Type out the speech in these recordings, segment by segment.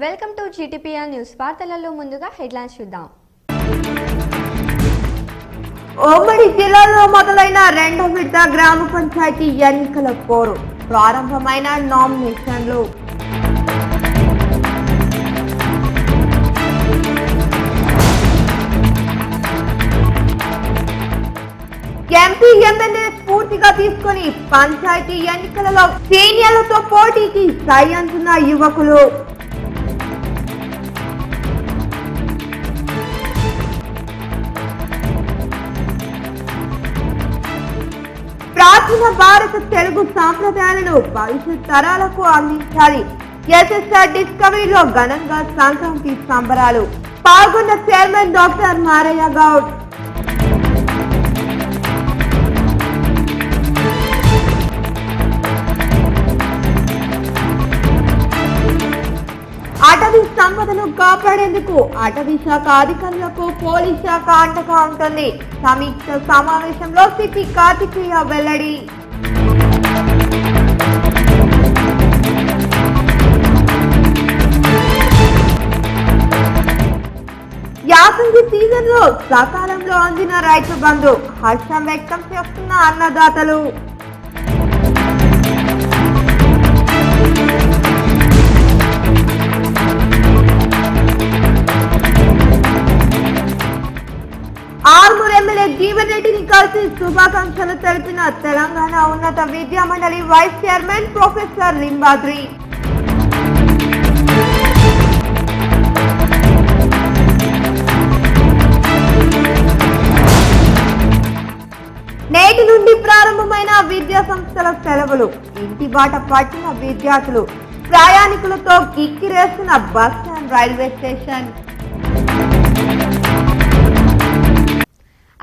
Welcome to GTPR news. వార్తలలో ముందుగా headlines చూద్దాం. ఉమ్మడి జిల్లాలో మొదలైన రెండో విడత గ్రామ పంచాయతీ ఎన్నికల పోరు. ప్రారంభమైన నామినేషన్లు. ఎంపీ ఎమ్మెల్యే స్ఫూర్తిగా తీసుకుని పంచాయతీ ఎన్నికలలో సీనియర్లతో పోటీకి సై అంటున్న యువకులు. ప్రాచీన భారత తెలుగు సాంప్రదాయాలను భవిష్యత్ తరాలకు అందించాలి. ఎస్ఎస్ఆర్ డిస్కవరీలో ఘనంగా సంక్రాంతి సంబరాలు. పాల్గొన్న చైర్మన్ డాక్టర్ మారయ్య గౌడ్. అటవీ సంపదను కాపాడేందుకు అటవీ శాఖ అధికారులకు పోలీస్ శాఖ అండగా ఉంటుంది. సమీక్ష సమావేశంలో సిపి కార్తికేయ వెల్లడి. యాసంగి సీజన్ లో సకాలంలో అందిన రైతు బంధు. హర్షం వ్యక్తం చేస్తున్న అన్నదాతలు. ఆర్మూర్ ఎమ్మెల్యే జీవన్ రెడ్డిని కలిసి శుభాకాంక్షలు తెలిపిన తెలంగాణ ఉన్నత విద్యా మండలి వైస్ చైర్మన్ ప్రొఫెసర్ లింబాద్రి. నేటి నుండి ప్రారంభమైన విద్యా సంస్థల సెలవులు. ఇంటి బాట పట్టిన విద్యార్థులు. ప్రయాణికులతో కిక్కిరేస్తున్న బస్ స్టాండ్, రైల్వే స్టేషన్.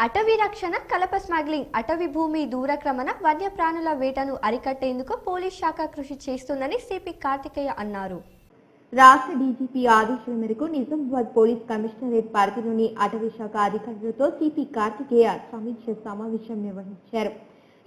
అటవీ రక్షణ, కలప స్మగ్లింగ్, అటవీ భూమి దూరక్రమణ, వన్యప్రాణుల వేటను అరికట్టేందుకు పోలీస్ శాఖ కృషి చేస్తుందని సిపి కార్తికేయ అన్నారు. రాష్ట్ర డీజీపీ ఆదేశాల మేరకు నిజామాబాద్ పోలీస్ కమిషనరేట్ పరిధిలోని అటవీ శాఖ అధికారులతో సిపి కార్తికేయ సమీక్ష సమావేశం నిర్వహించారు.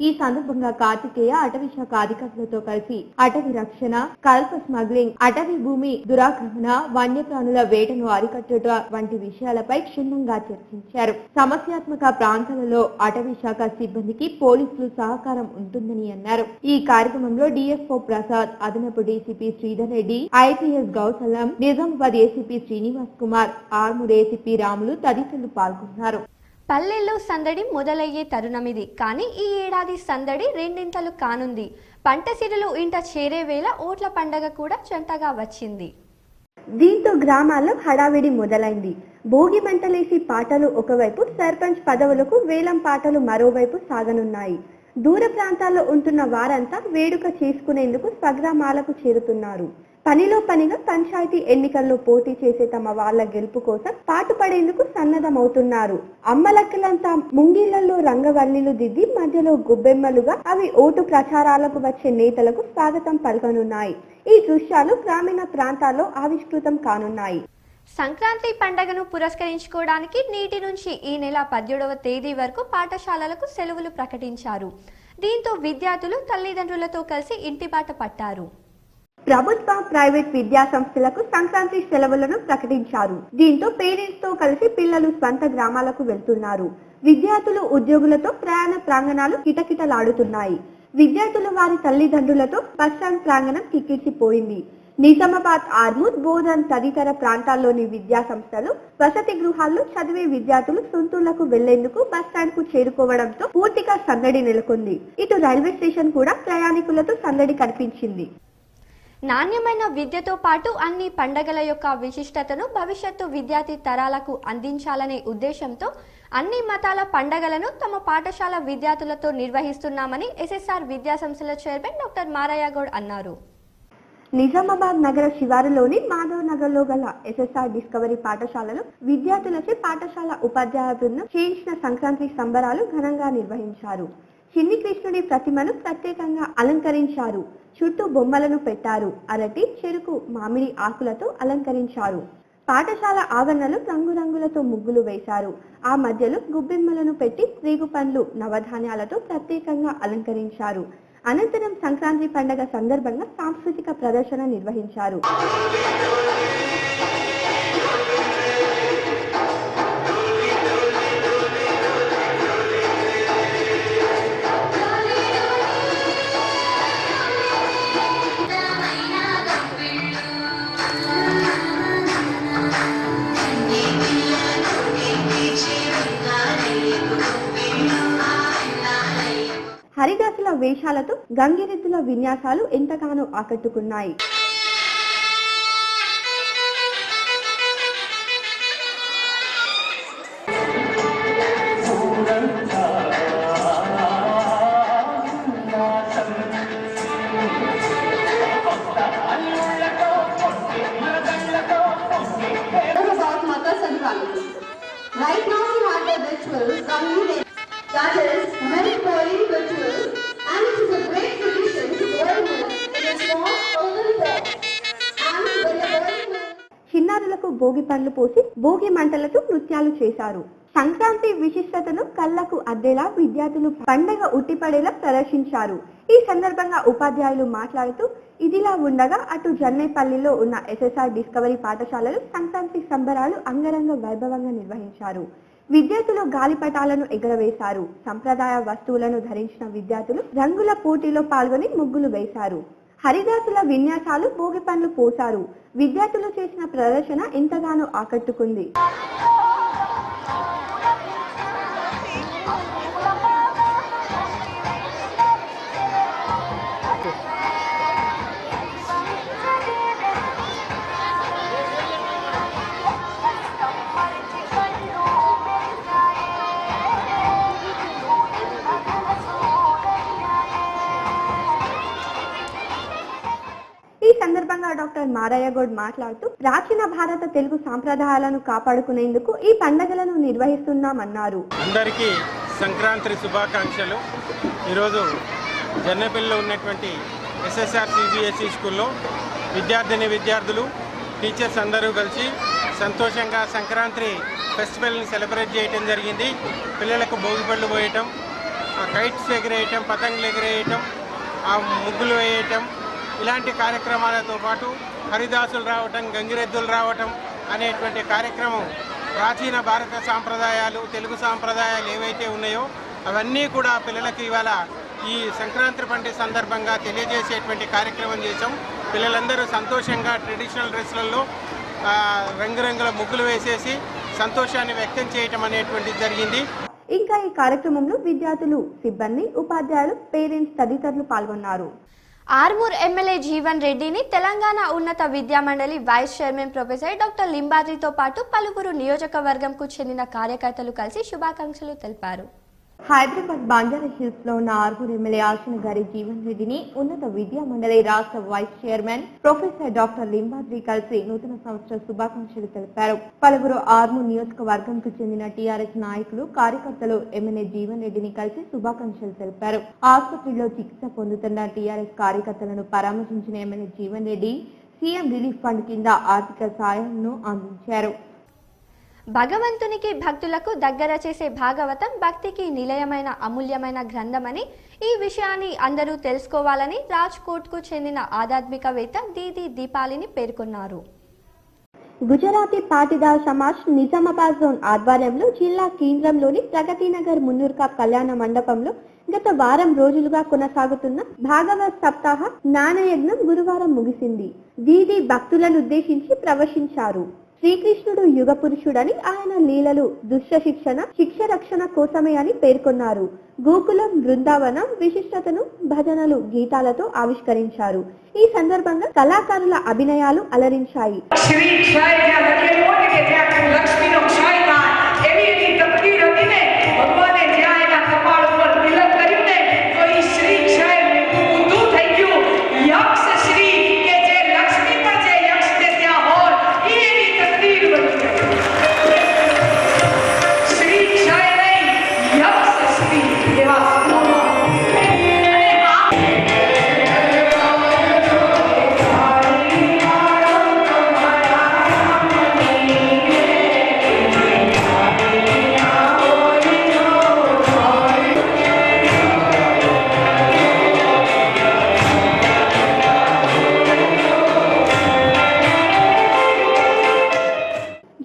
ఈ సందర్భంగా కార్తికేయ అటవీ శాఖ అధికారులతో కలిసి అటవీ రక్షణ, కల్ప స్మగ్లింగ్, అటవీ భూమి దురాక్రమణ, వన్యప్రాణుల వేటను అరికట్టుట వంటి విషయాలపై క్షుణ్ణంగా చర్చించారు. సమస్యాత్మక ప్రాంతాలలో అటవీ శాఖ సిబ్బందికి పోలీసులు సహకారం ఉంటుందని అన్నారు. ఈ కార్యక్రమంలో డిఎస్ఓ ప్రసాద్, అదనపు DCP Sridhar Reddy, IPS Gousalam, Nizamabad ACP Srinivas Kumar, Armoor ACP Ramulu తదితరులు పాల్గొన్నారు. పల్లెల్లో సందడి మొదలయ్యే తరుణమిది. కానీ ఈ ఏడాది సందడి రెండింతలు కానుంది. పంట సిరులు ఇంట చేరే వేళ ఓట్ల పండగ కూడా జంటగా వచ్చింది. దీంతో గ్రామాల్లో హడావిడి మొదలైంది. భోగి మంటలేసి పాటలు ఒకవైపు, సర్పంచ్ పదవులకు వేలం పాటలు మరోవైపు సాగనున్నాయి. దూర ప్రాంతాల్లో ఉంటున్న వారంతా వేడుక చేసుకునేందుకు స్వగ్రామాలకు చేరుతున్నారు. పనిలో పనిగా పంచాయతీ ఎన్నికల్లో పోటీ చేసే తమ వాళ్ల గెలుపు కోసం పాటుపడేందుకు సన్నద్ధమవుతున్నారు. అమ్మలక్కలంతా ముంగిళ్లలో రంగవల్లిలు దిద్ది మధ్యలో గుబ్బెమ్మలుగా అవి ఓటు ప్రచారాలకు వచ్చే నేతలకు స్వాగతం పలకనున్నాయి. ఈ దృశ్యాలు గ్రామీణ ప్రాంతాల్లో ఆవిష్కృతం కానున్నాయి. సంక్రాంతి పండుగను పురస్కరించుకోవడానికి నేటి నుంచి ఈ నెల 17వ తేదీ వరకు పాఠశాలలకు సెలవులు ప్రకటించారు. దీంతో విద్యార్థులు తల్లిదండ్రులతో కలిసి ఇంటిబాట పట్టారు. ప్రభుత్వ, ప్రైవేట్ విద్యా సంస్థలకు సంక్రాంతి సెలవులను ప్రకటించారు. దీంతో పేరెంట్స్ తో కలిసి పిల్లలు స్వంత గ్రామాలకు వెళ్తున్నారు. విద్యార్థులు, ఉద్యోగులతో ప్రయాణ ప్రాంగణాలు కిటకిటలాడుతున్నాయి. విద్యార్థులు వారి తల్లిదండ్రులతో బస్టాండ్ ప్రాంగణం కిక్కిరిసిపోయింది. నిజామాబాద్, ఆర్మూర్, బోధన్ తదితర ప్రాంతాల్లోని విద్యా సంస్థలు, వసతి గృహాల్లో చదివే విద్యార్థులు సొంతూళ్లకు వెళ్లేందుకు బస్టాండ్ కు చేరుకోవడంతో పూర్తిగా సందడి నెలకొంది. ఇటు రైల్వే స్టేషన్ కూడా ప్రయాణికులతో సందడి కనిపించింది. నాణ్యమైన విద్యతో పాటు అన్ని పండగల యొక్క విశిష్టతను భవిష్యత్తు విద్యార్థి తరాలకు అందించాలనే ఉద్దేశంతో అన్ని మతాల పండగలను తమ పాఠశాల విద్యార్థులతో నిర్వహిస్తున్నామని ఎస్ఎస్ఆర్ విద్యా సంస్థల చైర్మన్ డాక్టర్ మారయ్య గౌడ్ అన్నారు. నిజామాబాద్ నగర శివారులోని మాధవ్ నగర్ లో గల ఎస్ఎస్ఆర్ డిస్కవరీ పాఠశాలలో విద్యార్థులచే పాఠశాల ఉపాధ్యాయ బృందం చేయించిన సంక్రాంతి సంబరాలు ఘనంగా నిర్వహించారు. చిన్ని కృష్ణుడి ప్రతిమను ప్రత్యేకంగా అలంకరించారు. చుట్టూ బొమ్మలను పెట్టారు. అరటి, చెరుకు, మామిడి ఆకులతో అలంకరించారు. పాఠశాల ఆవరణలో రంగురంగులతో ముగ్గులు వేశారు. ఆ మధ్యలో గుబ్బెమ్మలను పెట్టి రేగు పండ్లు, నవధాన్యాలతో ప్రత్యేకంగా అలంకరించారు. అనంతరం సంక్రాంతి పండుగ సందర్భంగా సాంస్కృతిక ప్రదర్శన నిర్వహించారు. చిన్నారుల వేషాలతో గంగిరెద్దుల విన్యాసాలు ఎంతగానో ఆకట్టుకున్నాయి. Right now we have a ritual coming that is Manipuri ritual, and it is a great tradition to boil milk in a small earthen pot. And when the boiling milk చిన్నారులకు భోగి పండ్లు పోసి భోగి మంటలతో నృత్యాలు చేశారు. సంక్రాంతి విశిష్టతను కళ్లకు అద్దేలా విద్యార్థులు పండగ ఉట్టిపడేలా ప్రదర్శించారు. ఈ సందర్భంగా ఉపాధ్యాయులు మాట్లాడుతూ ఇదిలా ఉండగా అటు జన్నేపల్లిలో ఉన్న ఎస్ఎస్ఆర్ డిస్కవరీ పాఠశాలలో సంక్రాంతి సంబరాలు అంగరంగ వైభవంగా నిర్వహించారు. విద్యార్థులు గాలిపటాలను ఎగరవేశారు. సంప్రదాయ వస్తువులను ధరించిన విద్యార్థులు రంగుల పోటీలో పాల్గొని ముగ్గులు వేశారు. హరిదాసుల విన్యాసాలు భోగి పండ్లు పోశారు. విద్యార్థులు చేసిన ప్రదర్శన ఎంతగానో ఆకట్టుకుంది. ఈ సందర్భంగా డాక్టర్ మారయ్య గౌడ్ మాట్లాడుతూ ప్రాచీన భారత తెలుగు సాంప్రదాయాలను కాపాడుకునేందుకు ఈ పండుగలను నిర్వహిస్తున్నామన్నారు. అందరికీ సంక్రాంతి శుభాకాంక్షలు. ఈరోజు జన్నపల్లిలో ఉన్నటువంటి ఎస్ఎస్ఆర్ సిబిఎస్ఈ స్కూల్లో విద్యార్థులు టీచర్స్ అందరూ కలిసి సంతోషంగా సంక్రాంతి ఫెస్టివల్ని సెలబ్రేట్ చేయటం జరిగింది. పిల్లలకు భోగిపళ్ళు పోయటం, కైట్స్ ఎగిరేయటం, పతంగులు ఎగిరేయటం, ముగ్గులు వేయటం, ఇలాంటి కార్యక్రమాలతో పాటు హరిదాసులు రావటం, గంగిరెద్దులు రావటం అనేటువంటి కార్యక్రమం ప్రాచీన భారత సాంప్రదాయాలు, తెలుగు సాంప్రదాయాలు ఏవైతే ఉన్నాయో అవన్నీ కూడా పిల్లలకి ఇవాళ ఈ సంక్రాంతి పండుగ సందర్భంగా తెలియజేసేటువంటి కార్యక్రమం చేసాం. పిల్లలందరూ సంతోషంగా ట్రెడిషనల్ డ్రెస్లలో రంగురంగుల ముగ్గులు వేసేసి సంతోషాన్ని వ్యక్తం చేయటం అనేటువంటిది జరిగింది. ఇంకా ఈ కార్యక్రమంలో విద్యార్థులు, సిబ్బంది, ఉపాధ్యాయులు, పేరెంట్స్ తదితరులు పాల్గొన్నారు. ఆర్మూర్ ఎమ్మెల్యే జీవన్ రెడ్డిని తెలంగాణ ఉన్నత విద్యా మండలి వైస్ చైర్మన్ ప్రొఫెసర్ డాక్టర్ లింబాద్రితో పాటు పలువురు నియోజకవర్గంకు చెందిన కార్యకర్తలు కలిసి శుభాకాంక్షలు తెలిపారు. హైదరాబాద్ బంజారా హిల్స్ లో ఉన్న ఆర్మూర్ ఎమ్మెల్యే ఆశన గారి జీవన్ రెడ్డిని ఉన్నత విద్యా మండలి రాష్ట్ర vice chairman professor doctor Limbadri కలిసి నూతన సంవత్సర శుభాకాంక్షలు తెలిపారు. పలువురు ఆర్మూర్ నియోజకవర్గంకు చెందిన టీఆర్ఎస్ నాయకులు, కార్యకర్తలు ఎమ్మెల్యే జీవన్ రెడ్డిని కలిసి శుభాకాంక్షలు తెలిపారు. ఆసుపత్రిలో చికిత్స పొందుతున్న టీఆర్ఎస్ కార్యకర్తలను పరామర్శించిన MLA Jeevan Reddy CM relief fund కింద ఆర్థిక సాయంను అందించారు. భగవంతునికి భక్తులకు దగ్గర చేసే భాగవతం భక్తికి నిలయమైన అమూల్యమైన గ్రంథమని, ఈ విషయాన్ని అందరూ తెలుసుకోవాలని రాజ్కోట్కు చెందిన ఆధ్యాత్మికవేత్త దీది దీపాలిని పేర్కొన్నారు. గుజరాతీ పాటిదార్ సమాజ్ నిజామాబాద్ జోన్ ఆధ్వర్యంలో జిల్లా కేంద్రంలోని ప్రగతినగర్ మున్నూర్కా కళ్యాణ మండపంలో గత వారం రోజులుగా కొనసాగుతున్న భాగవత్ సప్తాహ జ్ఞానయజ్ఞం గురువారం ముగిసింది. దీది భక్తులను ఉద్దేశించి ప్రవశించారు. శ్రీకృష్ణుడు యుగ పురుషుడని, ఆయన లీలలు దుష్ట శిక్ష రక్షణ కోసమే అని పేర్కొన్నారు. గోకులం, బృందావనం విశిష్టతను భజనలు, గీతాలతో ఆవిష్కరించారు. ఈ సందర్భంగా కళాకారుల అభినయాలు అలరించాయి.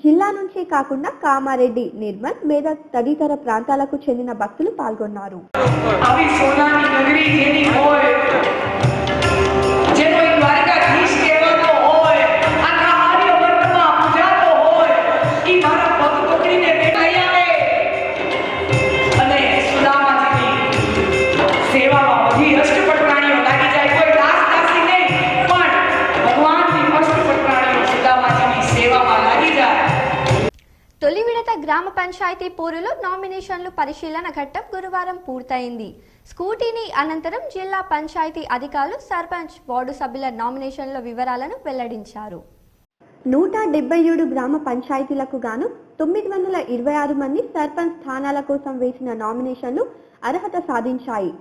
జిల్లా నుంచే కాకుండా కామారెడ్డి, నిర్మల్, మేదక్ తదితర ప్రాంతాలకు చెందిన భక్తులు పాల్గొన్నారు. સેવામાં పంచాయతీ పోరులో నామినేషన్లు పరిశీలన ఘట్టం గురువారం పూర్తయింది. స్కూటీని అనంతరం జిల్లా పంచాయతీ అధికారులు సర్పంచ్, వార్డు సభ్యుల నామినేషన్ల వివరాలను వెల్లడించారు. 177 గ్రామ పంచాయతీలకు గాను 926 మంది సర్పంచ్ స్థానాల కోసం వేసిన నామినేషన్లు అర్హత సాధించాయి.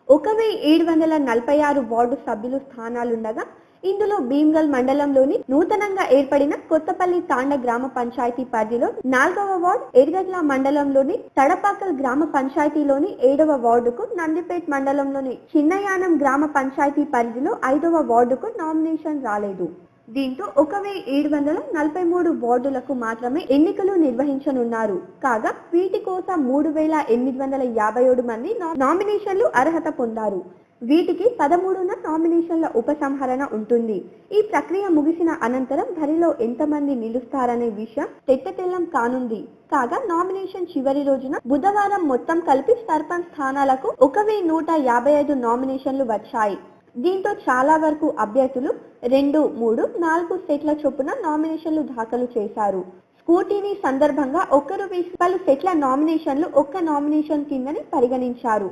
1746 వార్డు సభ్యులు స్థానాలుండగా ఇందులో భీమ్గల్ మండలంలోని నూతనంగా ఏర్పడిన కొత్తపల్లి తాండ గ్రామ పంచాయతీ పరిధిలో 4వ వార్డు, ఎర్గడ్ల మండలంలోని తడపాకల్ గ్రామ పంచాయతీలోని 7వ వార్డుకు, నందిపేట్ మండలంలోని చిన్నయానం గ్రామ పంచాయతీ పరిధిలో 5వ వార్డుకు నామినేషన్ రాలేదు. దీంతో 1743 వార్డులకు మాత్రమే ఎన్నికలు నిర్వహించనున్నారు. కాగా వీటి కోసం 3857 మంది నామినేషన్లు అర్హత పొందారు. వీటికి 13న నామినేషన్ల ఉపసంహరణ ఉంటుంది. ఈ ప్రక్రియ ముగిసిన అనంతరం బరిలో ఎంతమంది నిలుస్తారనే విషయం తెల్లతెల్లం కానుంది. కాగా నామినేషన్ చివరి రోజున బుధవారం మొత్తం కలిపి సర్పంచ్ స్థానాలకు 1155 నామినేషన్లు వచ్చాయి. దీంతో చాలా వరకు అభ్యర్థులు 2, 3, 4 సెట్ల చొప్పున నామినేషన్లు దాఖలు చేశారు. స్కూటీని సందర్భంగా ఒక్కరు వేసి పలు సెట్ల నామినేషన్లు ఒక్క నామినేషన్ కిందని పరిగణించారు.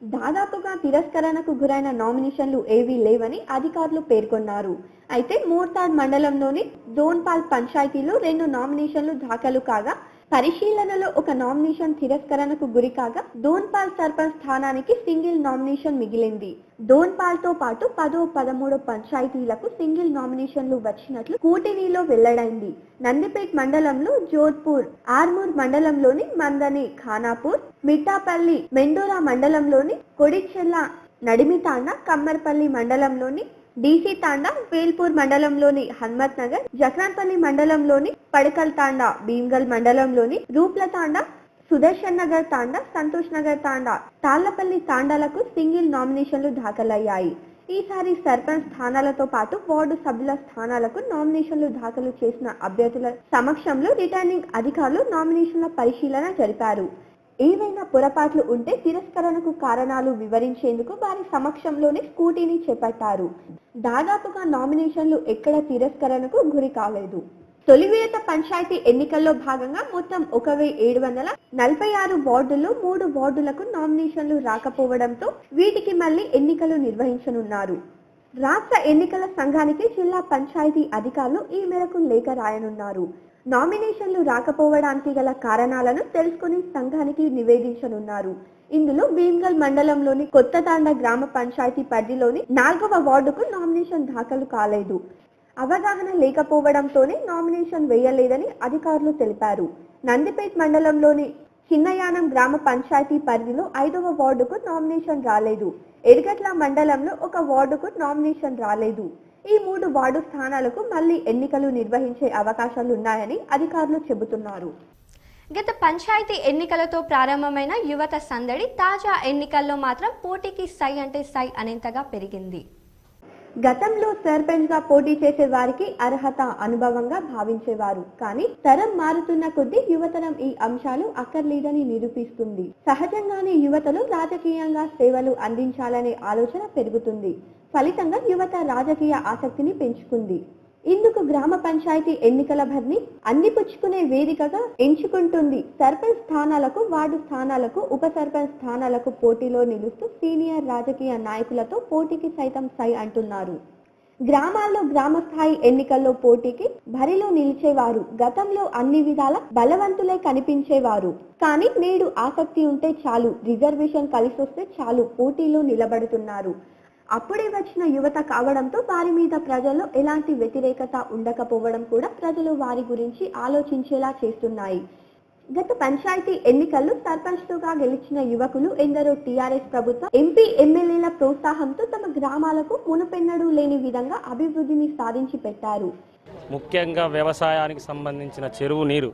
దాదాపుగా తిరస్కరణకు గురైన నామినేషన్లు ఏవీ లేవని అధికారులు పేర్కొన్నారు. అయితే మోర్తాడ్ మండలంలోని దోన్పాల్ పంచాయతీలో 2 నామినేషన్లు దాఖలు కాగా పరిశీలనలో ఒక నామినేషన్ తిరస్కరణకు గురి కాగా దోన్పాల్ సర్పంచ్ స్థానానికి సింగిల్ నామినేషన్ మిగిలింది. దోన్పాల్ తో పాటు 10, 13 పంచాయతీలకు సింగిల్ నామినేషన్లు వచ్చినట్లు కూటమిలో వెల్లడైంది. నందిపేట్ మండలంలో జోధ్పూర్, ఆర్మూర్ మండలంలోని మందని ఖానాపూర్, మిట్టాపల్లి, మెండోరా మండలంలోని కొడిచెల్ల, నడిమితాండ, కమ్మర్పల్లి మండలంలోని డీసీ తాండా, వేల్పూర్ మండలంలోని హన్మత్ నగర్, జక్రాన్పల్లి మండలంలోని పడకల్ తాండా, భీమ్గల్ మండలంలోని రూప్ల తాండా, సుదర్శన్ నగర్ తాండా, సంతోష్ నగర్ తాండా, తాళ్లపల్లి తాండాలకు సింగిల్ నామినేషన్లు దాఖలయ్యాయి. ఈసారి సర్పంచ్ స్థానాలతో పాటు వార్డు సభ్యుల స్థానాలకు నామినేషన్లు దాఖలు చేసిన అభ్యర్థుల సమక్షంలో రిటర్నింగ్ అధికారులు నామినేషన్ల పరిశీలన జరిపారు. ఏవైనా పొరపాట్లు ఉంటే తిరస్కరణకు కారణాలు వివరించేందుకు వారి సమక్షంలోనే స్కూటీని చేపట్టారు. దాదాపుగా నామినేషన్లు ఎక్కడ తిరస్కరణకు గురి కాలేదు. తొలి విడత పంచాయతీ ఎన్నికల్లో భాగంగా మొత్తం 1746 వార్డుల్లో 3 వార్డులకు నామినేషన్లు రాకపోవడంతో వీటికి మళ్లీ ఎన్నికలు నిర్వహించనున్నారు. రాష్ట్ర ఎన్నికల సంఘానికి జిల్లా పంచాయతీ అధికారులు ఈ మేరకు లేఖ రాయనున్నారు. నామినేషన్లు రాకపోవడానికి గల కారణాలను తెలుసుకుని సంఘానికి నివేదించనున్నారు. ఇందులో భీమ్గల్ మండలంలోని కొత్తతాండ గ్రామ పంచాయతీ పరిధిలోని 4వ వార్డుకు నామినేషన్ దాఖలు కాలేదు. అవగాహన లేకపోవడంతోనే నామినేషన్ వేయలేదని అధికారులు తెలిపారు. నందిపేట్ మండలంలోని చిన్నయానం గ్రామ పంచాయతీ పరిధిలో 5వ వార్డుకు నామినేషన్ రాలేదు. ఎర్గట్ల మండలంలో 1 వార్డుకు నామినేషన్ రాలేదు. ఈ 3 వార్డు స్థానాలకు మళ్లీ ఎన్నికలు నిర్వహించే అవకాశాలున్నాయని అధికారులు చెబుతున్నారు. గత పంచాయతీ ఎన్నికలతో ప్రారంభమైన యువత సందడి తాజా ఎన్నికల్లో మాత్రం పోటీకి సై అంటే సై అనేంతగా పెరిగింది. గతంలో సర్పంచ్ గా పోటీ చేసే వారికి అర్హత, అనుభవంగా భావించేవారు. కానీ తరం మారుతున్న కొద్దీ యువతరం ఈ అంశాలు అక్కర్లేదని నిరూపిస్తుంది. సహజంగానే యువతలో రాజకీయంగా సేవలు అందించాలనే ఆలోచన పెరుగుతుంది. ఫలితంగా యువత రాజకీయ ఆసక్తిని పెంచుకుంది. ఇందుకు గ్రామ పంచాయతీ ఎన్నికల భర్ని అందిపుచ్చుకునే వేదికగా ఎంచుకుంటుంది. సర్పంచ్ స్థానాలకు, వార్డు స్థానాలకు, ఉప సర్పంచ్ స్థానాలకు పోటీలో నిలుస్తూ సీనియర్ రాజకీయ నాయకులతో పోటీకి సైతం సై అంటున్నారు. గ్రామాల్లో గ్రామ స్థాయి ఎన్నికల్లో పోటీకి బరిలో నిలిచేవారు గతంలో అన్ని విధాల బలవంతులై కనిపించేవారు. కానీ నేడు ఆసక్తి ఉంటే చాలు, రిజర్వేషన్ కలిసొస్తే చాలు పోటీలో నిలబడుతున్నారు. అప్పుడే వచ్చిన యువత కావడంతో వారి మీద ప్రజల్లో ఎలాంటి వ్యతిరేకత ఉండకపోవడం కూడా ప్రజలు వారి గురించి ఆలోచించేలా చేస్తున్నాయి. గత పంచాయతీ ఎన్నికల్లో సర్పంచ్లుగా గెలిచిన యువకులు ఎందరో టీఆర్ఎస్ ప్రభుత్వం, ఎంపీ, ఎమ్మెల్యేల ప్రోత్సాహంతో తమ గ్రామాలకు మునుపెన్నడూ లేని విధంగా అభివృద్ధిని సాధించి పెట్టారు. ముఖ్యంగా వ్యవసాయానికి సంబంధించిన చెరువు నీరు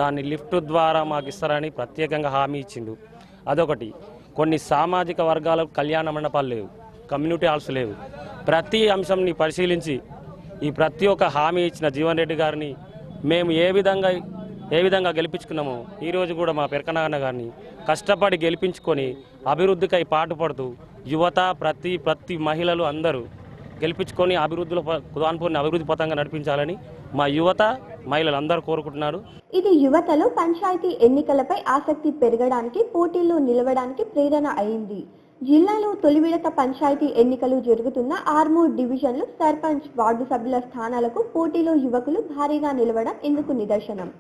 దాన్ని లిఫ్ట్ ద్వారా మాకు ఇస్తారని ప్రత్యేకంగా హామీ ఇచ్చిండు. అదొకటి. కొన్ని సామాజిక వర్గాలకు కళ్యాణ మండపాలు లేవు, కమ్యూనిటీ హాల్స్ లేవు. ప్రతి అంశంని పరిశీలించి ఈ ప్రతి ఒక్క హామీ ఇచ్చిన జీవన్ రెడ్డి గారిని మేము ఏ విధంగా గెలిపించుకున్నామో ఈరోజు కూడా మా పెరకనాన్న గారిని కష్టపడి గెలిపించుకొని అభివృద్ధికై పాటుపడుతూ యువత, ప్రతి మహిళలు అందరూ గెలిపించుకొని అభివృద్ధిలో కుదాన్పూర్ని అభివృద్ధి పథంగా నడిపించాలని మా యువత మహిళలందరూ కోరుకుంటున్నారు. ఇది యువతలో పంచాయతీ ఎన్నికలపై ఆసక్తి పెరగడానికి, పోటీల్లో నిలవడానికి ప్రేరణ అయింది. జిల్లాలో తొలి విడత పంచాయతీ ఎన్నికలు జరుగుతున్న ఆర్మూర్ డివిజన్లో సర్పంచ్, వార్డు సభ్యుల స్థానాలకు పోటీలో యువకులు భారీగా నిలవడం ఇందుకు నిదర్శనం.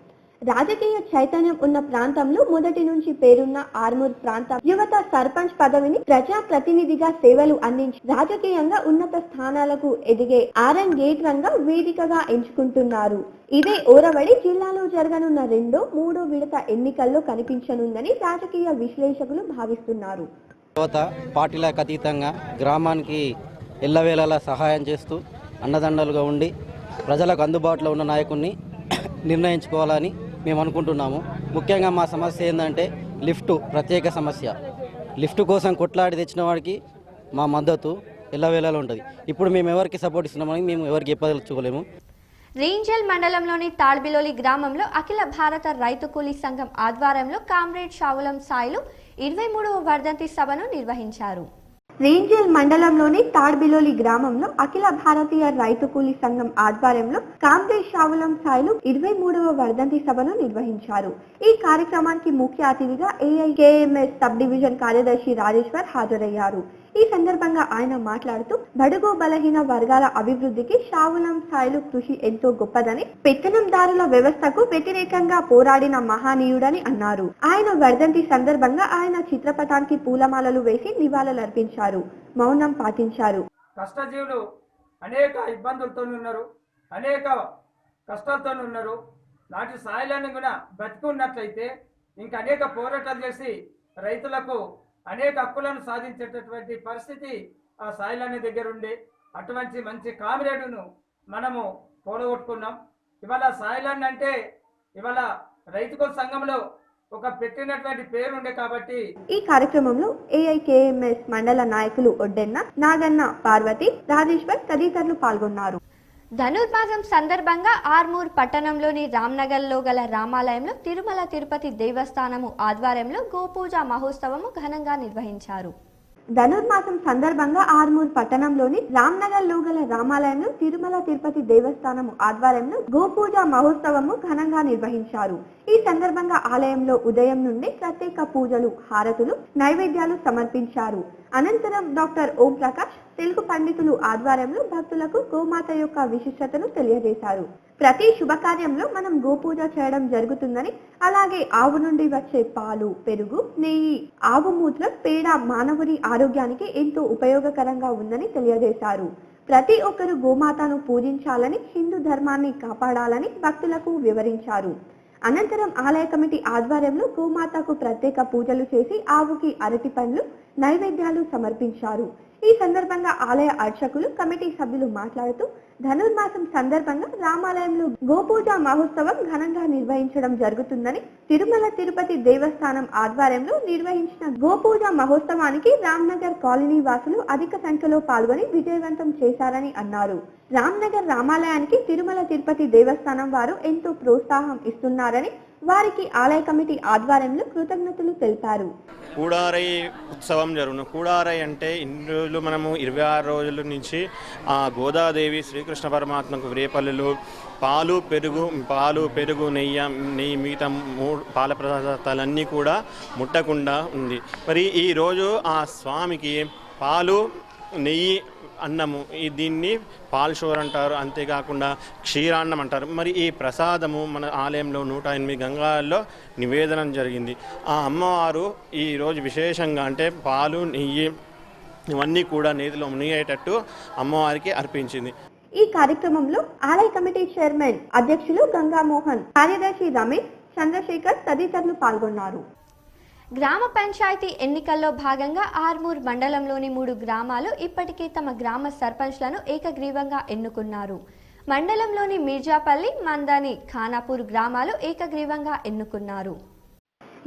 రాజకీయ చైతన్యం ఉన్న ప్రాంతంలో మొదటి నుంచి పేరున్న ఆర్మూర్ ప్రాంతం యువత సర్పంచ్ పదవిని ప్రజా ప్రతినిధిగా సేవలు అందించి రాజకీయంగా ఉన్నత స్థానాలకు ఎదిగే ఆరంగేట్రంగా వేదికగా ఎంచుకుంటున్నారు. ఇదే ఓరవడి జిల్లాలో జరగనున్న 2, 3 విడత ఎన్నికల్లో కనిపించనుందని రాజకీయ విశ్లేషకులు భావిస్తున్నారు. యువత పార్టీలకు అతీతంగా గ్రామానికి ఎల్లవేళలా సహాయం చేస్తూ అండదండలుగా ఉండి ప్రజలకు అందుబాటులో ఉన్న నాయకుడిని నిర్ణయించుకోవాలని మేము అనుకుంటున్నాము. ముఖ్యంగా మా సమస్య ఏంటంటే ప్రత్యేక సమస్య. లిఫ్ట్ కోసం కొట్లాడి తెచ్చిన వాడికి మా మద్దతు ఎల్లవేళలా ఉంటుంది. ఇప్పుడు మేము ఎవరికి సపోర్ట్ ఇస్తున్నామని మేము ఎవరికి చెప్పదలుచుకోలేము. రేంజల్ మండలంలోని తాడ్బిలోలి గ్రామంలో అఖిల భారత రైతు కూలీ సంఘం ఆధ్వర్యంలో కామ్రేడ్ షావులం సాయిలు 23వ వర్ధంతి సభను నిర్వహించారు. రేంజల్ మండలంలోని తాడ్బిలోలి గ్రామంలో అఖిల భారతీయ రైతు కూలీ సంఘం ఆధ్వర్యంలో కామ్రేడ్ షావులం సాయిలు 23వ వర్ధంతి సభను నిర్వహించారు. ఈ కార్యక్రమానికి ముఖ్య అతిథిగా ఏఐకేఎంఎస్ సబ్ డివిజన్ కార్యదర్శి రాజేశ్వర్ హాజరయ్యారు. ఈ సందర్భంగా ఆయన మాట్లాడుతూ బడుగు బలహీన వర్గాల అభివృద్ధికి షావులం సాయిలు కృషి ఎంతో గొప్పదని, పెత్తనందారుల వ్యవస్థకు వ్యతిరేకంగా పోరాడిన మహానీయుడని అన్నారు. ఆయన వర్ధంతి సందర్భంగా ఆయన చిత్రపటానికి పూలమాలలు వేసి నివాళులర్పించారు, మౌనం పాటించారు. కష్టజీవులు అనేక ఇబ్బందులతో ఉన్నారు, అనేక కష్టాలతో ఉన్నారు. నాటి సాయిలను కూడా బతికున్నట్లయితే ఇంకా అనేక పోరాటాలు చేసి రైతులకు అనేక హక్కులను సాధించేటటువంటి పరిస్థితి ఆ సాయిలన్న దగ్గర ఉండే. అటువంటి మంచి కామ్రేడును మనము పోగొట్టుకున్నాం. ఇవాళ సాయిలన్న అంటే ఇవాళ రైతు సంఘంలో ఒక పెట్టినటువంటి పేరు ఉండే కాబట్టి. ఈ కార్యక్రమంలో ఏఐకేఎంఎస్ మండల నాయకులు ఒడ్డెన్న, నాగన్న, పార్వతి, రాజేశ్వర్ తదితరులు పాల్గొన్నారు. ధనుర్మాసం సందర్భంగా ఆర్మూర్ పట్టణంలోని రామ్నగర్లో గల రామాలయంలో తిరుమల తిరుపతి దేవస్థానము ఆధ్వర్యంలో గోపూజ మహోత్సవము ఘనంగా నిర్వహించారు. ధనుర్మాసం సందర్భంగా ఆర్మూర్ పట్టణంలోని రామ్నగర్లో గల రామాలయంలో తిరుమల తిరుపతి దేవస్థానము ఆధ్వర్యంలో గోపూజ మహోత్సవము ఘనంగా నిర్వహించారు. ఈ సందర్భంగా ఆలయంలో ఉదయం నుండి ప్రత్యేక పూజలు, హారతులు, నైవేద్యాలు సమర్పించారు. అనంతరం డాక్టర్ ఓం ప్రకాష్, తెలుగు పండితులు ఆధ్వర్యంలో భక్తులకు గోమాత యొక్క విశిష్టతను తెలియజేశారు. ప్రతి శుభకార్యంలో మనం గోపూజ చేయడం జరుగుతుందని, అలాగే ఆవు నుండి వచ్చే పాలు, పెరుగు, నెయ్యి, ఆవు మూత్రం, పేడ మానవుని ఆరోగ్యానికి ఎంతో ఉపయోగకరంగా ఉందని తెలియజేశారు. ప్రతి ఒక్కరూ గోమాతను పూజించాలని, హిందూ ధర్మాన్ని కాపాడాలని భక్తులకు వివరించారు. అనంతరం ఆలయ కమిటీ ఆధ్వర్యంలో గోమాతకు ప్రత్యేక పూజలు చేసి ఆవుకి అరటి పండ్లు, నైవేద్యాలు సమర్పించారు. ఈ సందర్భంగా ఆలయ అర్చకులు, కమిటీ సభ్యులు మాట్లాడుతూ ధనుర్మాసం సందర్భంగా రామాలయంలో గోపూజ మహోత్సవం ఘనంగా నిర్వహించడం జరుగుతుందని, తిరుమల తిరుపతి దేవస్థానం ఆధ్వర్యంలో నిర్వహించిన గోపూజ మహోత్సవానికి రామ్నగర్ కాలనీ వాసులు అధిక సంఖ్యలో పాల్గొని విజయవంతం చేశారని అన్నారు. రామ్నగర్ రామాలయానికి తిరుమల తిరుపతి దేవస్థానం వారు ఎంతో ప్రోత్సాహం ఇస్తున్నారని, వారికి ఆలయ కమిటీ ఆధ్వర్యంలో కృతజ్ఞతలు తెలిపారు. కూడారై ఉత్సవం జరుగును. కూడారై అంటే ఇన్ని రోజులు మనము 26 రోజుల నుంచి ఆ గోదాదేవి శ్రీకృష్ణ పరమాత్మకు రేపల్లులు, పాలు పెరుగు, నెయ్యి మిగతా పాల పదార్థాలన్నీ కూడా ముట్టకుండా ఉంది. మరి ఈరోజు ఆ స్వామికి పాలు, నెయ్యి, అన్నము దీన్ని పాల్షోర్ అంటారు, అంతేకాకుండా క్షీరాన్నం అంటారు. మరి ఈ ప్రసాదము మన ఆలయంలో 108 గంగాల్లో నివేదనం జరిగింది. ఆ అమ్మవారు ఈరోజు విశేషంగా అంటే పాలు, నెయ్యి ఇవన్నీ కూడా నేతిలో మునిగేటట్టు అమ్మవారికి అర్పించింది. ఈ కార్యక్రమంలో ఆలయ కమిటీ చైర్మన్ అధ్యక్షులు గంగామోహన్, కార్యదర్శి రమేష్, చంద్రశేఖర్ తదితరులు పాల్గొన్నారు. గ్రామ పంచాయతీ ఎన్నికల్లో భాగంగా ఆర్మూర్ మండలంలోని 3 గ్రామాలు ఇప్పటికే తమ గ్రామ సర్పంచ్లను ఏకగ్రీవంగా ఎన్నుకున్నారు. మండలంలోని మిర్జాపల్లి, మందాని, ఖానాపూర్ గ్రామాలు ఏకగ్రీవంగా ఎన్నుకున్నారు.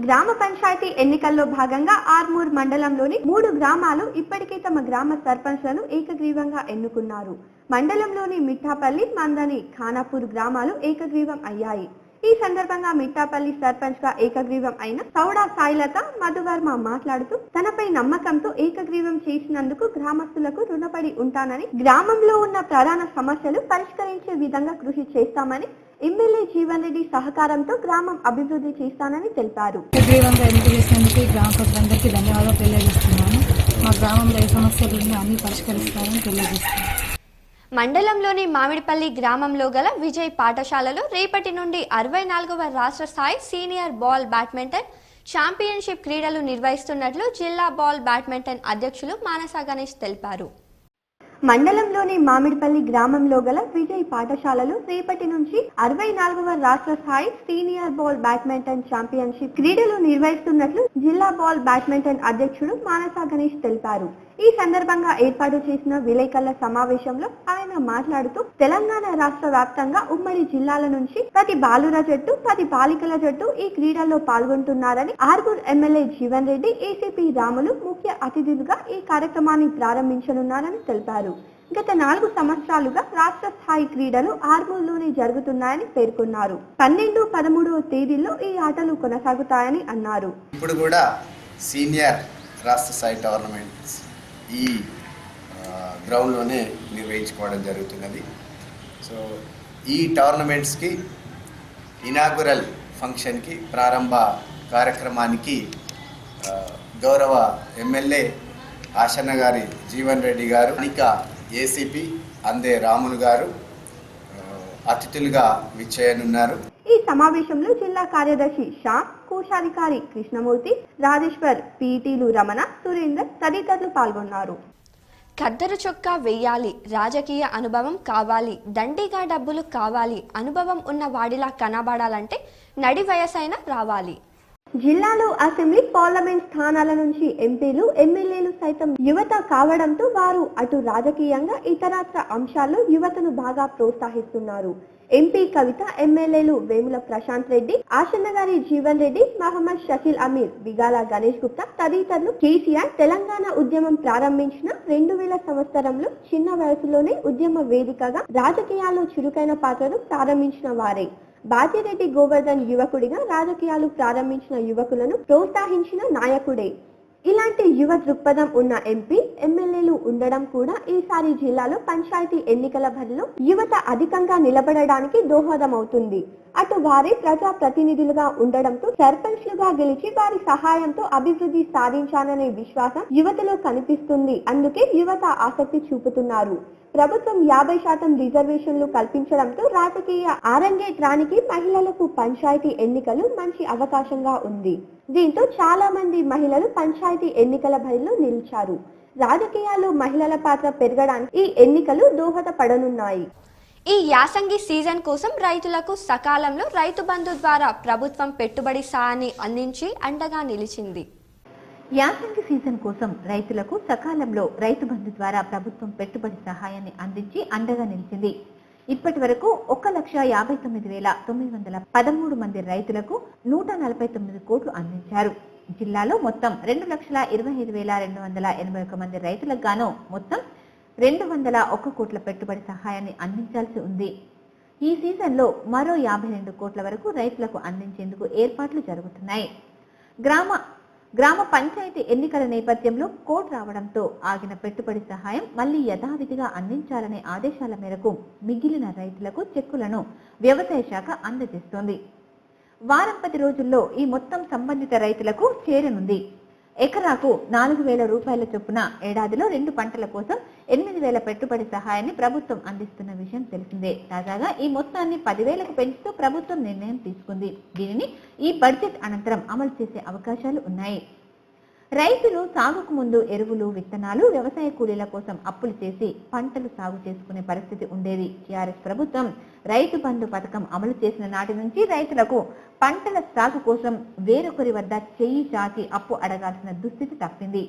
గ్రామ పంచాయతీ ఎన్నికల్లో భాగంగా ఆర్మూర్ మండలంలోని 3 గ్రామాలు ఇప్పటికే తమ గ్రామ సర్పంచ్లను ఏకగ్రీవంగా ఎన్నుకున్నారు. మండలంలోని మిఠాపల్లి, మందని, ఖానాపూర్ గ్రామాలు ఏకగ్రీవం అయ్యాయి. ఈ సందర్భంగా మిట్టాపల్లి సర్పంచ్ గా ఏకగ్రీవం అయిన సౌడా సాయిలత మధువర్మ మాట్లాడుతూ తనపై నమ్మకంతో ఏకగ్రీవం చేసినందుకు గ్రామస్తులకు రుణపడి ఉంటానని, గ్రామంలో ఉన్న ప్రధాన సమస్యలు పరిష్కరించే విధంగా కృషి చేస్తామని, ఎమ్మెల్యే జీవన్ రెడ్డి సహకారంతో గ్రామం అభివృద్ధి చేస్తానని తెలిపారు. ఏకగ్రీవంగా ఎన్నిక చేసినందుకు గ్రామ ప్రజలందరికీ ధన్యవాదాలు తెలియజేస్తున్నాను. మా గ్రామంలో ఏ సమస్యలు ఉన్నా అన్ని పరిష్కరిస్తారని తెలియజేస్తున్నాను. మండలంలోని మామిడిపల్లి గ్రామంలో గల విజయ్ పాఠశాలలో రేపటి నుండి 64వ రాష్ట్ర స్థాయి సీనియర్ బాల్ బ్యాడ్మింటన్ ఛాంపియన్షిప్ క్రీడలు నిర్వహిస్తున్నట్లు జిల్లా బాల్ బ్యాడ్మింటన్ అధ్యక్షులు మానస గణేష్ తెలిపారు. మండలంలోని మామిడిపల్లి గ్రామంలో గల విజయ్ పాఠశాలలో రేపటి నుంచి 64వ రాష్ట్ర స్థాయి సీనియర్ బాల్ బ్యాడ్మింటన్ ఛాంపియన్షిప్ క్రీడలు నిర్వహిస్తున్నట్లు జిల్లా బాల్ బ్యాడ్మింటన్ అధ్యక్షుడు మానస గణేష్ తెలిపారు. ఈ సందర్భంగా ఏర్పాటు చేసిన విలేకరుల సమావేశంలో ఆయన మాట్లాడుతూ తెలంగాణ రాష్ట్ర వ్యాప్తంగా ఉమ్మడి జిల్లాల నుంచి 10 బాలుర జట్టు 10 బాలికల జట్టు ఈ క్రీడల్లో పాల్గొంటున్నారని, ఆర్మూర్ ఎమ్మెల్యే జీవన్ రెడ్డి, ఏసీపీ రాములు ముఖ్య అతిథులుగా ఈ కార్యక్రమాన్ని ప్రారంభించనున్నారని తెలిపారు. గత 4 సంవత్సరాలుగా రాష్ట్ర స్థాయి క్రీడలు ఆర్మూర్లోనే జరుగుతున్నాయని పేర్కొన్నారు. 12, 13వ తేదీల్లో ఈ ఆటలు కొనసాగుతాయని అన్నారు. ఇప్పుడు కూడా సీనియర్ రాష్ట్ర స్థాయి టోర్నమెంట్స్ ఈ గ్రౌండ్లోనే నిర్వహించుకోవడం జరుగుతున్నది. సో ఈ టోర్నమెంట్స్కి ఇనాగురల్ ఫంక్షన్కి ప్రారంభ కార్యక్రమానికి గౌరవ ఎమ్మెల్యే ఆశన్న గారి జీవన్ రెడ్డి గారు, ఇంకా ఏసీపీ అందే రాములు గారు అతిథులుగా విచ్చేయనున్నారు. ఈ సమావేశంలో జిల్లా కార్యదర్శి షా, కోశాధికారి కృష్ణమూర్తి, రాజేశ్వర్, పీటీలు రమణ, సురేందర్ తదితరులు పాల్గొన్నారు. ఖద్దరు చొక్కా వెయ్యాలి, రాజకీయ అనుభవం కావాలి, దండిగా డబ్బులు కావాలి, అనుభవం ఉన్న వాడిలా కనబడాలంటే నడి వయసైనా రావాలి. జిల్లాలో అసెంబ్లీ, పార్లమెంట్ స్థానాల నుంచి ఎంపీలు, ఎమ్మెల్యేలు సైతం యువత కావడంతో వారు అటు రాజకీయంగా ఇతరత్ర అంశాల్లో యువతను బాగా ప్రోత్సహిస్తున్నారు. ఎంపీ కవిత, ఎమ్మెల్యేలు వేముల ప్రశాంత్ రెడ్డి, ఆశన్నగారి జీవన్ రెడ్డి, మహమ్మద్ షకీల్ అమీర్, బిగాల గణేష్ గుప్తా తదితరులు కేసీఆర్ తెలంగాణ ఉద్యమం ప్రారంభించిన 2000 సంవత్సరంలో చిన్న వయసులోనే ఉద్యమ వేదికగా రాజకీయాల్లో చురుకైన పాత్రను ప్రారంభించిన వారే. బాజిరెడ్డి గోవర్ధన్ యువకుడిగా రాజకీయాలు ప్రారంభించిన యువకులను ప్రోత్సహించిన నాయకుడే. ఇలాంటి యువ దృక్పథం ఉన్న ఎంపీ, ఎమ్మెల్యేలు ఉండడం కూడా ఈసారి జిల్లాలో పంచాయతీ ఎన్నికల బరిలో యువత అధికంగా నిలబడడానికి దోహదమవుతుంది. అటు వారే ప్రజా ప్రతినిధులుగా ఉండడంతో సర్పంచ్లుగా గెలిచి వారి సహాయంతో అభివృద్ధి సాధించాలనే విశ్వాసం యువతలో కనిపిస్తుంది. అందుకే యువత ఆసక్తి చూపుతున్నారు. ప్రభుత్వం 50% రిజర్వేషన్లు కల్పించడంతో రాజకీయ అరంగేట్రానికి మహిళలకు పంచాయతీ ఎన్నికలు మంచి అవకాశంగా ఉంది. దీంతో చాలా మంది మహిళలు పంచాయతీ ఎన్నికల బరిలో నిలిచారు. రాజకీయాల్లో మహిళల పాత్ర పెరగడానికి ఈ ఎన్నికలు దోహదపడనున్నాయి. ఈ యాసంగి సీజన్ కోసం రైతులకు సకాలంలో రైతు బంధు ద్వారా ప్రభుత్వం పెట్టుబడి సాయాన్ని అందించి అండగా నిలిచింది. యాసంగి సీజన్ కోసం రైతులకు సకాలంలో రైతు బంధు ద్వారా ప్రభుత్వం పెట్టుబడి సహాయాన్ని అందించి అండగా నిలిచింది. ఇప్పటి వరకు 1,59,913 మంది రైతులకు 149 కోట్లు అందించారు. జిల్లాలో మొత్తం 2,25,281 మంది రైతులకు గాను మొత్తం 201 కోట్ల పెట్టుబడి సహాయాన్ని అందించాల్సి ఉంది. ఈ సీజన్లో మరో 52 కోట్ల వరకు రైతులకు అందించేందుకు ఏర్పాట్లు జరుగుతున్నాయి. గ్రామ పంచాయతీ ఎన్నికల నేపథ్యంలో కోడ్ రావడంతో ఆగిన పెట్టుబడి సహాయం మళ్లీ యథావిధిగా అందించాలనే ఆదేశాల మేరకు మిగిలిన రైతులకు చెక్కులను వ్యవసాయ శాఖ అందజేస్తోంది. వారం 10 రోజుల్లో ఈ మొత్తం సంబంధిత రైతులకు చేరనుంది. ఎకరాకు 4,000 రూపాయల చొప్పున ఏడాదిలో 2 పంటల కోసం 8,000 పెట్టుబడి సహాయాన్ని ప్రభుత్వం అందిస్తున్న విషయం తెలిసిందే. తాజాగా ఈ మొత్తాన్ని 10,000కు పెంచుతూ ప్రభుత్వం నిర్ణయం తీసుకుంది. దీనిని ఈ బడ్జెట్ అనంతరం అమలు చేసే అవకాశాలు ఉన్నాయి. రైతులు సాగుకు ముందు ఎరువులు, విత్తనాలు, వ్యవసాయ కూలీల కోసం అప్పులు చేసి పంటలు సాగు చేసుకునే పరిస్థితి ఉండేది. టీఆర్ఎస్ ప్రభుత్వం రైతు బంధు పథకం అమలు చేసిన నాటి నుంచి రైతులకు పంటల సాగు కోసం వేరొకరి వద్ద చెయ్యి చాచి అప్పు అడగాల్సిన దుస్థితి తప్పింది.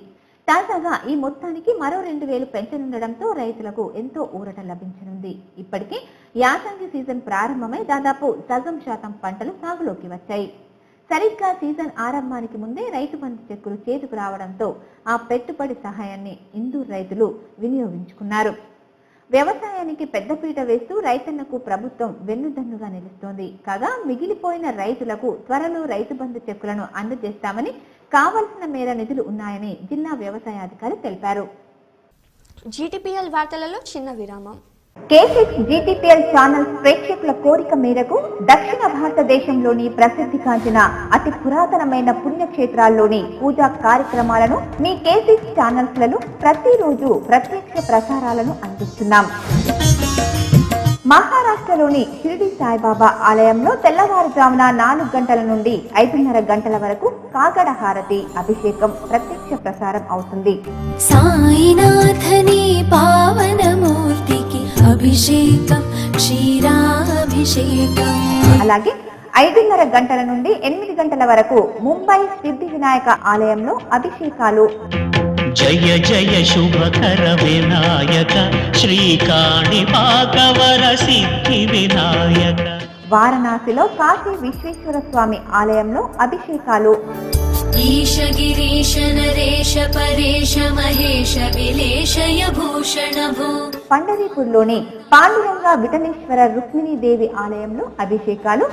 తాజాగా ఈ మొత్తానికి మరో 2,000 పెంచనుండడంతో రైతులకు ఎంతో ఊరట లభించనుంది. ఇప్పటికే యాసంగి సీజన్ ప్రారంభమై దాదాపు సగం శాతం పంటలు సాగులోకి వచ్చాయి. సరిగ్గా సీజన్ ఆరంభానికి ముందే రైతు బంధు చెక్కులు చేతికి రావడంతో ఆ పెట్టుబడి సహాయాన్ని ఇందూరు రైతులు వినియోగించుకున్నారు. వ్యవసాయానికి పెద్దపీట వేస్తూ రైతన్నకు ప్రభుత్వం వెన్నుదన్నుగా నిలుస్తోంది. కాగా మిగిలిపోయిన రైతులకు త్వరలో రైతు బంధు చెక్కులను అందజేస్తామని, కావలసిన మేర నిధులు ఉన్నాయని జిల్లా వ్యవసాయాధికారి తెలిపారు. జీటీపీఎల్ వార్తలలో చిన్న విరామం. K6 GTPL ఛానల్స్ ప్రేక్షకుల కోరిక మేరకు దక్షిణ భారతదేశంలోని ప్రసిద్ధి కాంచిన అతి పురాతనమైన పుణ్యక్షేత్రాల్లోని పూజా కార్యక్రమాలను మీ K6 ఛానల్స్ లలో ప్రతిరోజు ప్రత్యక్ష ప్రసారాలను అందిస్తున్నాం. మహారాష్ట్రలోని షిరిడి సాయిబాబా ఆలయంలో తెల్లవారుజామున 4 గంటల నుండి 5:30 గంటల వరకు కాగడ హారతి, అభిషేకం ప్రత్యక్ష ప్రసారం అవుతుంది. సాయినాథని పావనమూర్తికి అభిషేకం, క్షీరాభిషేకం. అలాగే 5:30 గంటల నుండి 8 గంటల వరకు ముంబై సిద్ధి వినాయక ఆలయంలో అభిషేకాలు. జయ జయ శుభకర వినాయక శ్రీకాణిపాకవర సిద్ధి వినాయక. వారణాసిలో కాశీ విశ్వేశ్వర స్వామి ఆలయంలో అభిషేకాలు. ఈశ గిరీశ నరేశ పరేశ మహేశ విలేశయ భూషణ భూ. పండరీపూర్లోని పాండురంగ విఠలేశ్వర రుక్మిణీదేవి ఆలయంలో అభిషేకాలు.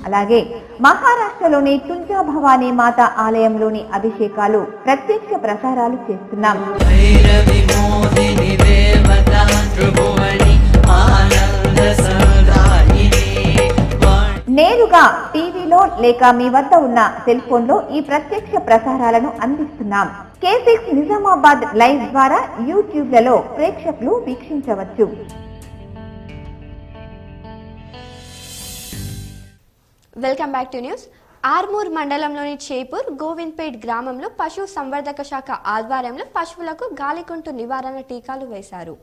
అలాగే మహారాష్ట్రలోని తుంజా భవానీ మాత ఆలయంలోని అభిషేకాలు ప్రత్యక్ష ప్రసారాలు చేస్తున్నాం. నేరుగా టీవీలో లేక మీ వద్ద ఉన్న సెల్ ఫోన్ లో ఈ ప్రత్యక్ష ప్రసారాలను అందిస్తున్నాం. K6 నిజామాబాద్ లైవ్ ద్వారా యూట్యూబ్లలో ప్రేక్షకులు వీక్షించవచ్చు. Welcome back to news. Armoor మండలంలోని చేపూర్ గోవింద్పేట్ గ్రామంలో పశు సంవర్ధక శాఖ ఆధ్వర్యంలో పశువులకు గాలికుంటు నివారణ టీకాలు వేశారు.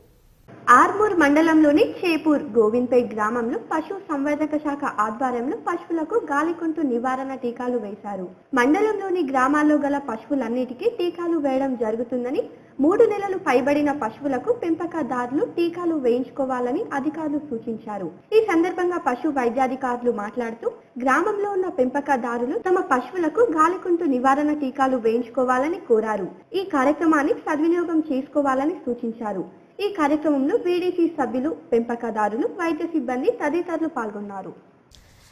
ఆర్మూర్ మండలంలోని చేపూర్ గోవింద్పేట్ గ్రామంలో పశు సంవర్ధక శాఖ ఆధ్వర్యంలో పశువులకు గాలికుంటు నివారణ టీకాలు వేశారు. మండలంలోని గ్రామాల్లో గల పశువులన్నిటికీ టీకాలు వేయడం జరుగుతుందని, 3 నెలలు పైబడిన పశువులకు పెంపకదారులు టీకాలు వేయించుకోవాలని అధికారులు సూచించారు. ఈ సందర్భంగా పశు వైద్యాధికారులు మాట్లాడుతూ గ్రామంలో ఉన్న పెంపకదారులు తమ పశువులకు గాలికుంటు నివారణ టీకాలు వేయించుకోవాలని కోరారు. ఈ కార్యక్రమాన్ని సద్వినియోగం చేసుకోవాలని సూచించారు. ఈ కార్యక్రమంలో వీడీసీ సభ్యులు, పెంపకదారులు, వైద్య సిబ్బంది తదితరులు పాల్గొన్నారు.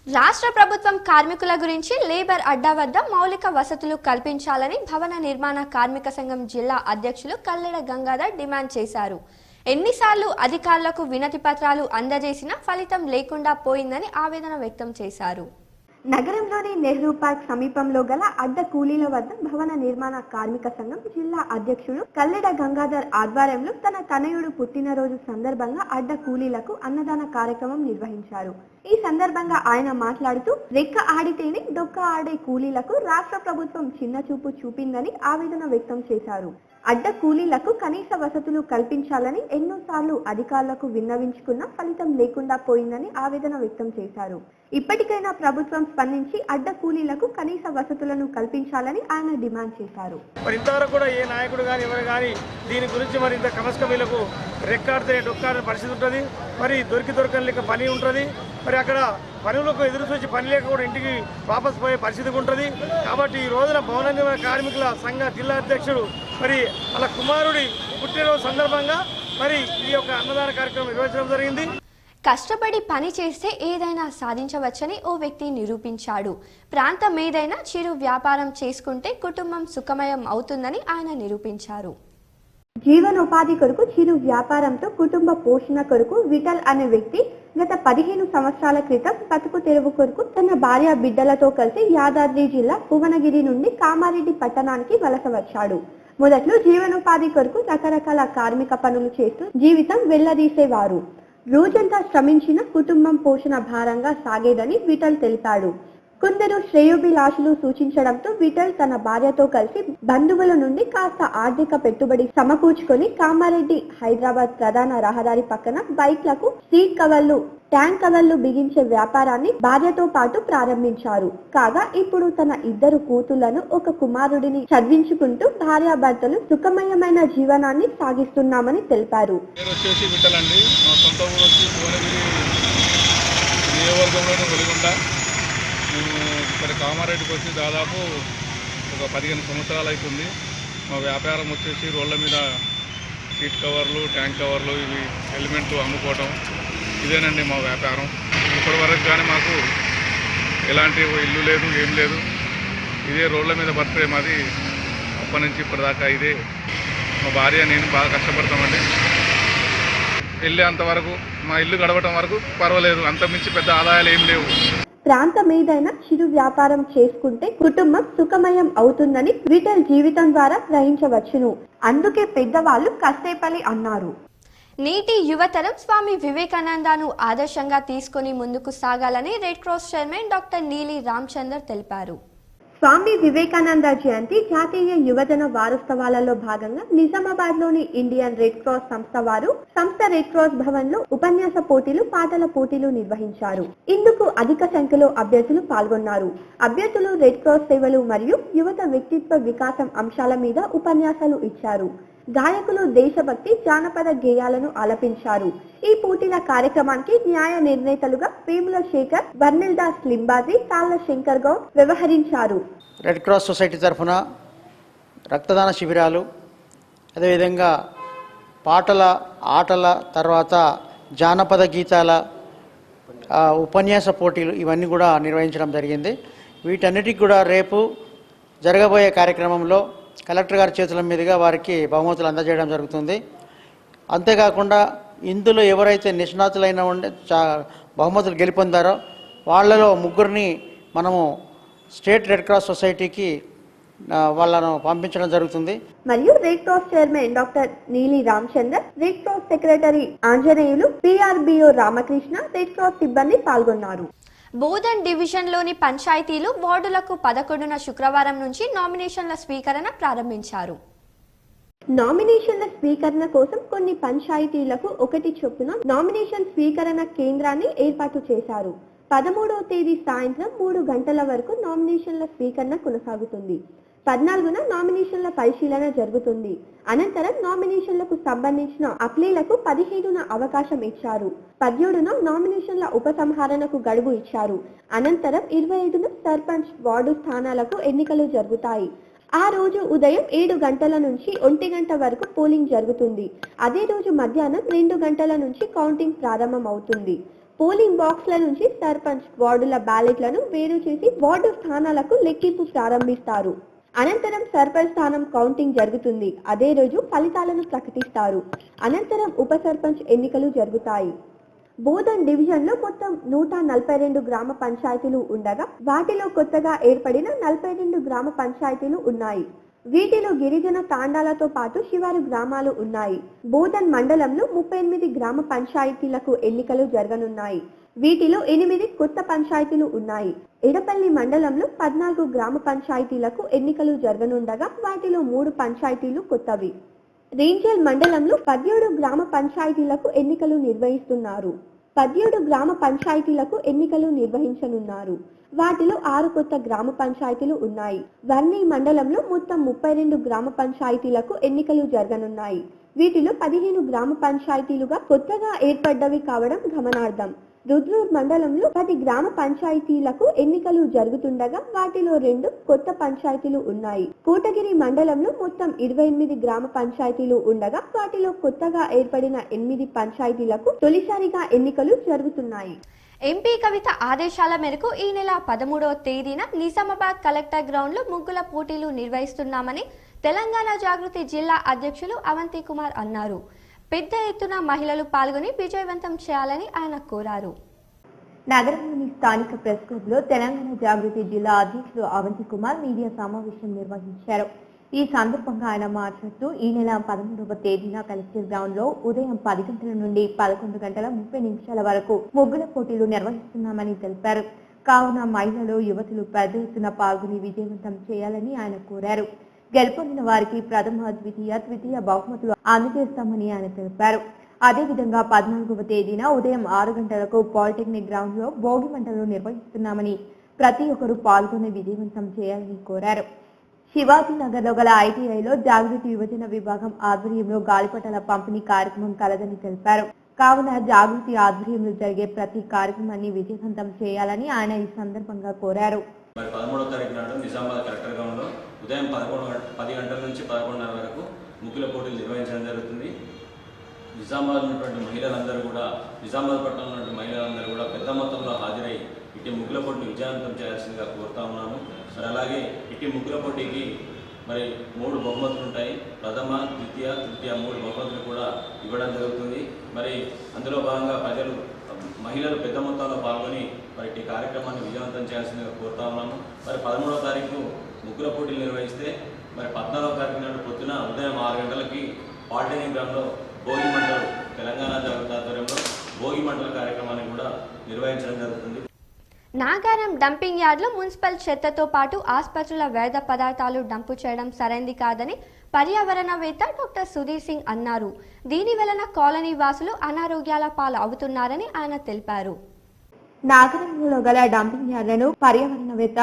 రాష్ట్ర ప్రభుత్వం కార్మికుల గురించి లేబర్ అడ్డా వద్ద మౌలిక వసతులు కల్పించాలని భవన నిర్మాణ కార్మిక సంఘం జిల్లా అధ్యక్షులు కల్లెడ గంగాధర్ డిమాండ్ చేశారు. ఎన్నిసార్లు అధికారులకు వినతి పత్రాలు అందజేసినా ఫలితం లేకుండా పోయిందని ఆవేదన వ్యక్తం చేశారు. నగరంలోని నెహ్రూ పార్క్ సమీపంలో గల అడ్డ కూలీల వద్ద భవన నిర్మాణ కార్మిక సంఘం జిల్లా అధ్యక్షుడు కల్లెడ గంగాధర్ ఆధ్వర్యంలో తన తనయుడు పుట్టినరోజు సందర్భంగా అడ్డ కూలీలకు అన్నదాన కార్యక్రమం నిర్వహించారు. ఈ సందర్భంగా ఆయన మాట్లాడుతూ రెక్క ఆడితేనే డొక్క ఆడే కూలీలకు రాష్ట్ర ప్రభుత్వం చిన్న చూపు చూపిందని ఆవేదన వ్యక్తం చేశారు. అడ్డ కూలీలకు కనీస వసతులు కల్పించాలని ఎన్నోసార్లు అధికారులకు విన్నవించుకున్నా ఫలితం లేకుండా పోయిందని ఆవేదన వ్యక్తం చేశారు. ఇప్పటికైనా ప్రభుత్వం స్పందించి అడ్డ కూలీలకు కనీస వసతులను కల్పించాలని ఆయన డిమాండ్ చేశారు. మరి ఇంతవరకు కూడా ఏ నాయకుడు కానీ ఎవరు కానీ దీని గురించి మరి ఇంత కమస్కమీలకు రెక్కాడితే డొక్కాడే పరిస్థితి ఉంటుంది. మరి దొరకని లేక పని ఉంటుంది. మరి అక్కడ పనులకు ఎదురు చూసి పని లేక కూడా ఇంటికి వాపసు పోయే పరిస్థితి ఉంటుంది. కాబట్టి ఈ రోజున భవన నిర్మాణ కార్మికుల సంఘ జిల్లా అధ్యక్షుడు మరి అలా కుమారుడి పుట్టినరోజు సందర్భంగా మరి ఈ యొక్క అన్నదాన కార్యక్రమం నిర్వహించడం జరిగింది. కష్టపడి పని చేస్తే ఏదైనా సాధించవచ్చని ఓ వ్యక్తి నిరూపించాడు. ప్రాంతం ఏదైనా చిరు వ్యాపారం చేసుకుంటే కుటుంబం సుఖమయం అవుతుందని ఆయన నిరూపించారు. జీవనోపాధి కొరకు చిరు వ్యాపారంతో కుటుంబ పోషణ కొరకు విఠల్ అనే వ్యక్తి గత 15 సంవత్సరాల క్రితం బతుకు తెరువు కొరకు తన భార్య బిడ్డలతో కలిసి యాదాద్రి జిల్లా భువనగిరి నుండి కామారెడ్డి పట్టణానికి వలస వచ్చాడు. మొదట్లో జీవనోపాధి కొరకు రకరకాల కార్మిక పనులు చేస్తూ జీవితం వెళ్లదీసేవారు. రోజంతా శ్రమించిన కుటుంబం పోషణ భారంగా సాగేదని విఠల్ తెలిపాడు. కొందరు శ్రేయోభిలాషులు సూచించడంతో విఠల్ తన భార్యతో కలిసి బంధువుల నుండి కాస్త ఆర్థిక పెట్టుబడి సమకూర్చుకొని కామారెడ్డి హైదరాబాద్ ప్రధాన రహదారి పక్కన బైక్లకు సీట్ కవర్లు, ట్యాంక్ కవర్లు బిగించే వ్యాపారాన్ని భార్యతో పాటు ప్రారంభించారు. కాగా ఇప్పుడు తన 2 కూతుళ్లను, 1 కుమారుడిని చదివించుకుంటూ భార్యాభర్తలు సుఖమయమైన జీవనాన్ని సాగిస్తున్నామని తెలిపారు. ఇక్కడ కామారెడ్డికి వచ్చి దాదాపు ఒక ఒక 15 సంవత్సరాలు అవుతుంది. మా వ్యాపారం వచ్చేసి రోడ్ల మీద సీట్ కవర్లు, ట్యాంక్ కవర్లు, ఇవి ఎలిమెంట్లు అమ్ముకోవటం, ఇదేనండి మా వ్యాపారం. ఇప్పటివరకు కానీ మాకు ఎలాంటి ఇల్లు లేదు, ఏం లేదు. ఇదే రోడ్ల మీద బతికే మాది. అప్పటి నుంచి ఇప్పటిదాకా ఇదే. మా భార్య నేను బాగా కష్టపడతామండి. వెళ్ళేంతవరకు మా ఇల్లు గడవటం వరకు పర్వాలేదు, అంతకుమించి పెద్ద ఆదాయాలు ఏం లేవు. ప్రాంతం ఏదైనా చిరు వ్యాపారం చేసుకుంటే కుటుంబం సుఖమయం అవుతుందని రిటైల్ జీవితం ద్వారా గ్రహించవచ్చును. అందుకే పెద్దవాళ్ళు కష్టపడి అన్నారు. నీటి యువతరం స్వామి వివేకానందను ఆదర్శంగా తీసుకుని ముందుకు సాగాలని red cross chairman doctor Neeli Ramachandar తెలిపారు. స్వామి వివేకానంద జయంతి జాతీయ యువజన వారోత్సవాలలో భాగంగా నిజామాబాద్ లోని ఇండియన్ రెడ్ క్రాస్ సంస్థ వారు సంస్థ రెడ్ క్రాస్ భవన్ లో ఉపన్యాస పోటీలు, పాటల పోటీలు నిర్వహించారు. ఇందుకు అధిక సంఖ్యలో అభ్యర్థులు పాల్గొన్నారు. అభ్యర్థులు రెడ్ క్రాస్ సేవలు మరియు యువత వ్యక్తిత్వ వికాసం అంశాల మీద ఉపన్యాసాలు ఇచ్చారు. గాయకులు దేశభక్తి, జానపద గేయాలను ఆలపించారు. ఈ పోటీల కార్యక్రమానికి న్యాయ నిర్ణేతలుగా వేముల శేఖర్, బర్నిల్ దాస్ లింబాజీ, తాళ్ల శంకర్ గౌడ్ వ్యవహరించారు. రెడ్ క్రాస్ సొసైటీ తరఫున రక్తదాన శిబిరాలు, అదేవిధంగా పాటల, ఆటల, తర్వాత జానపద గీతాల ఉపన్యాస పోటీలు ఇవన్నీ కూడా నిర్వహించడం జరిగింది. వీటన్నిటికి కూడా రేపు జరగబోయే కార్యక్రమంలో కలెక్టర్ గారి చేతుల మీదుగా వారికి బహుమతులు అందజేయడం జరుగుతుంది. అంతేకాకుండా ఇందులో ఎవరైతే నిష్ణాతులైన బహుమతులు గెలుపొందారో వాళ్ళలో ముగ్గురిని మనము స్టేట్ రెడ్ క్రాస్ సొసైటీకి వాళ్ళను పంపించడం జరుగుతుంది. మరియు red cross chairman doctor Neeli Ramachandar, red cross secretary Anjaneyulu, PRBO Ramakrishna, red cross సిబ్బంది పాల్గొన్నారు. బోధన్ డివిజన్లోని పంచాయతీలు, వార్డులకు 11న శుక్రవారం నుంచి నామినేషన్ల స్వీకరణ ప్రారంభించారు. నామినేషన్ల స్వీకరణ కోసం కొన్ని పంచాయతీలకు 1 చొప్పున నామినేషన్ స్వీకరణ కేంద్రాన్ని ఏర్పాటు చేశారు. 13వ తేదీ సాయంత్రం 3 గంటల వరకు నామినేషన్ల స్వీకరణ కొనసాగుతుంది. 14న నామినేషన్ల పరిశీలన జరుగుతుంది. అనంతరం నామినేషన్లకు సంబంధించిన అప్లైలకు 15న అవకాశం ఇచ్చారు. 17న నామినేషన్ల ఉపసంహరణకు గడువు ఇచ్చారు. అనంతరం 25న సర్పంచ్, వార్డు స్థానాలకు ఎన్నికలు జరుగుతాయి. ఆ రోజు ఉదయం 7 గంటల నుంచి 1 గంట వరకు పోలింగ్ జరుగుతుంది. అదే రోజు మధ్యాహ్నం 2 గంటల నుంచి కౌంటింగ్ ప్రారంభం అవుతుంది. పోలింగ్ బాక్స్ల నుంచి సర్పంచ్, వార్డుల బ్యాలెట్లను వేరు చేసి వార్డు స్థానాలకు లెక్కింపు ప్రారంభిస్తారు. అనంతరం సర్పంచ్ స్థానం కౌంటింగ్ జరుగుతుంది. అదే రోజు ఫలితాలను ప్రకటిస్తారు. అనంతరం ఉప సర్పంచ్ ఎన్నికలు జరుగుతాయి. బోధన్ డివిజన్ లో మొత్తం 142 గ్రామ పంచాయతీలు ఉండగా వాటిలో కొత్తగా ఏర్పడిన 42 గ్రామ పంచాయతీలు ఉన్నాయి. వీటిలో గిరిజన తాండాలతో పాటు శివారు గ్రామాలు ఉన్నాయి. బోధన్ మండలంలో 38 గ్రామ పంచాయతీలకు ఎన్నికలు జరగనున్నాయి. వీటిలో 8 కొత్త పంచాయతీలు ఉన్నాయి. ఎడపల్లి మండలంలో 14 గ్రామ పంచాయతీలకు ఎన్నికలు జరగనుండగా వాటిలో 3 పంచాయతీలు కొత్తవి. రేంజల్ మండలంలో 17 గ్రామ పంచాయతీలకు ఎన్నికలు నిర్వహిస్తున్నారు. 17 గ్రామ పంచాయతీలకు ఎన్నికలు నిర్వహించనున్నారు. వాటిలో 6 కొత్త గ్రామ పంచాయతీలు ఉన్నాయి. వర్ణి మండలంలో మొత్తం 32 గ్రామ పంచాయతీలకు ఎన్నికలు జరగనున్నాయి. వీటిలో 15 గ్రామ పంచాయతీలుగా కొత్తగా ఏర్పడ్డవి కావడం గమనార్థం. రుద్రూర్ మండలంలో 10 గ్రామ పంచాయతీలకు ఎన్నికలు జరుగుతుండగా వాటిలో 2 కొత్త పంచాయతీలు ఉన్నాయి. కోటగిరి మండలంలో మొత్తం 28 గ్రామ పంచాయతీలు ఉండగా వాటిలో కొత్తగా ఏర్పడిన 8 పంచాయతీలకు తొలిసారిగా ఎన్నికలు జరుగుతున్నాయి. ఎంపీ కవిత ఆదేశాల మేరకు ఈ నెల 13వ తేదీన నిజామాబాద్ కలెక్టర్ గ్రౌండ్ లో ముగ్గుల పోటీలు నిర్వహిస్తున్నామని తెలంగాణ జాగృతి జిల్లా అధ్యక్షులు అవంతి కుమార్ అన్నారు. పెద్ద ఎత్తున మహిళలు పాల్గొని విజయవంతం చేయాలని ఆయన కోరారు. నగరంలోని స్థానిక ప్రెస్ క్లబ్ లో తెలంగాణ జాగృతి జిల్లా అధ్యక్షులు అవంతి కుమార్ మీడియా సమావేశం నిర్వహించారు. ఈ సందర్భంగా ఆయన మాట్లాడుతూ ఈ నెల 13వ తేదీన కలెక్టర్ గ్రౌండ్ లో ఉదయం 10 గంటల నుండి 11:30 వరకు ముగ్గుల పోటీలు నిర్వహిస్తున్నామని తెలిపారు. కావున మహిళలు, యువతులు పెద్ద ఎత్తున పాల్గొని విజయవంతం చేయాలని ఆయన కోరారు. గెలుపొందిన వారికి ప్రథమ, ద్వితీయ బహుమతులు అందజేస్తామని ఆయన తెలిపారు. అదేవిధంగా 14వ తేదీన ఉదయం 6 గంటలకు పాలిటెక్నిక్ గ్రౌండ్ లో భోగి మంటలు నిర్వహిస్తున్నామని ప్రతి ఒక్కరూ పాల్గొని విజయవంతం చేయాలని కోరారు. శివాజీ నగర్ లో గల ఐటీఐలో జాగృతి యువజన విభాగం ఆధ్వర్యంలో గాలిపటాల పంపిణీ కార్యక్రమం కలదని తెలిపారు. కావున జాగృతి ఆధ్వర్యంలో జరిగే ప్రతి కార్యక్రమాన్ని విజయవంతం చేయాలని ఆయన ఈ సందర్భంగా కోరారు. 13వ తారీఖు నాడు నిజామాబాద్ కలెక్టర్ గ్రౌండ్ లో ఉదయం 10 గంటల నుంచి 11:30 వరకు ముగ్గుల పోటీలు నిర్వహించడం జరుగుతుంది. నిజామాబాద్ ఉన్నటువంటి మహిళలందరూ కూడా, నిజామాబాద్ పట్టణంలో ఉన్నటువంటి మహిళలందరూ కూడా పెద్ద మొత్తంలో హాజరై ఇటు ముగ్గుల పోటీని విజయవంతం చేయాల్సిందిగా కోరుతా ఉన్నాను. మరి అలాగే ఇటు ముగ్గుల పోటీకి మరి 3 బహుమతులు ఉంటాయి. ప్రథమ, ద్వితీయ, తృతీయ 3 బహుమతులు కూడా ఇవ్వడం జరుగుతుంది. మరి అందులో భాగంగా మహిళలు పెద్ద మొత్తంలో పాల్గొని మరి ఈ కార్యక్రమాన్ని విజయవంతం చేయాల్సిందిగా కోరుతా ఉన్నాము. మరి 13వ తారీఖు ముగ్గుల పోటీలు నిర్వహిస్తే మరి 14వ తారీఖు నాడు పొద్దున ఉదయం 6 గంటలకి పాలిటెక్నిక్ గ్రౌండ్లో భోగి మంటలు తెలంగాణ జాగృతి ఆధ్వర్యంలో భోగి మంటల కార్యక్రమాన్ని కూడా నిర్వహించడం జరుగుతుంది. నాగారం డంపింగ్ యార్డ్లో మున్సిపల్ చెత్తతో పాటు ఆసుపత్రుల వ్యర్థ పదార్థాలు డంపు చేయడం సరైంది కాదని పర్యావరణవేత్త డాక్టర్ సుధీర్ సింగ్ అన్నారు. దీని వలన కాలనీ వాసులు అనారోగ్యాల పాలు అవుతున్నారని ఆయన తెలిపారు. నాగరంలో గల డంపింగ్ యార్డులను పర్యావరణవేత్త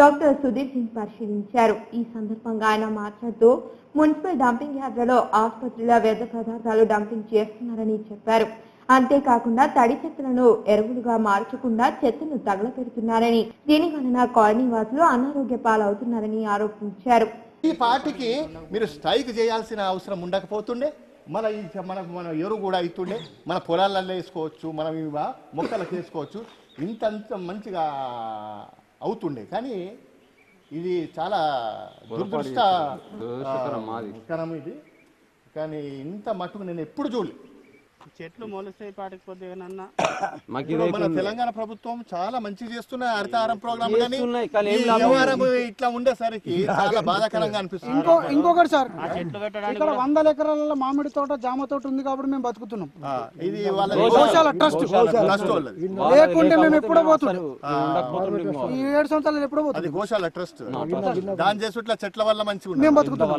డాక్టర్ సుధీర్ సింగ్ పరిశీలించారు. ఈ సందర్భంగా ఆయన మాట్లాడుతూ మున్సిపల్ డంపింగ్ యార్డులలో ఆసుపత్రుల వ్యర్థ పదార్థాలు డంపింగ్ చేస్తున్నారని చెప్పారు. అంతేకాకుండా తడి చెత్తలను ఎరువులుగా మార్చకుండా చెత్తను తగలపెడుతున్నారని, దీని వలన కాలనీ వాసులు అనారోగ్య పాలవుతున్నారని ఆరోపించారు. ఈ పార్టీకి మీరు స్ట్రైక్ చేయాల్సిన అవసరం ఉండకపోతుండే, మన ఎరువు కూడా అవుతుండే, మన పొలాలలో వేసుకోవచ్చు, మనం మొక్కలకు వేసుకోవచ్చు, ఇంతంత మంచిగా అవుతుండే. కానీ ఇది చాలా దురదృష్టకరం ఇది. కానీ ఇంత మట్టుకు నేను ఎప్పుడు చూడలేదు. చెట్లు మొలుస్తాయి పాటికి కొద్దిగా మన తెలంగాణ ప్రభుత్వం చాలా మంచి చేస్తున్న హరితహారం ప్రోగ్రామ్, కానీ వ్యవహారం ఇట్లా ఉండేసరికి చాలా బాధాకరంగా అనిపిస్తుంది. ఇంకొకటి సార్, ఇక్కడ 100 ఎకరాల మామిడి తోట, జామ తోట ఉంది కాబట్టి మేము బతుకుతున్నాం. ఇది వాళ్ళ ట్రస్ట్ లేకుంటే మేము ఎప్పుడో పోతున్నాం. ఈ 7 సంవత్సరాలు ఎప్పుడో పోతుంది. అది గోశాల ట్రస్ట్. దాని చేసి ఇట్లా చెట్ల వల్ల మంచిగా మేము బతుకుతున్నాం.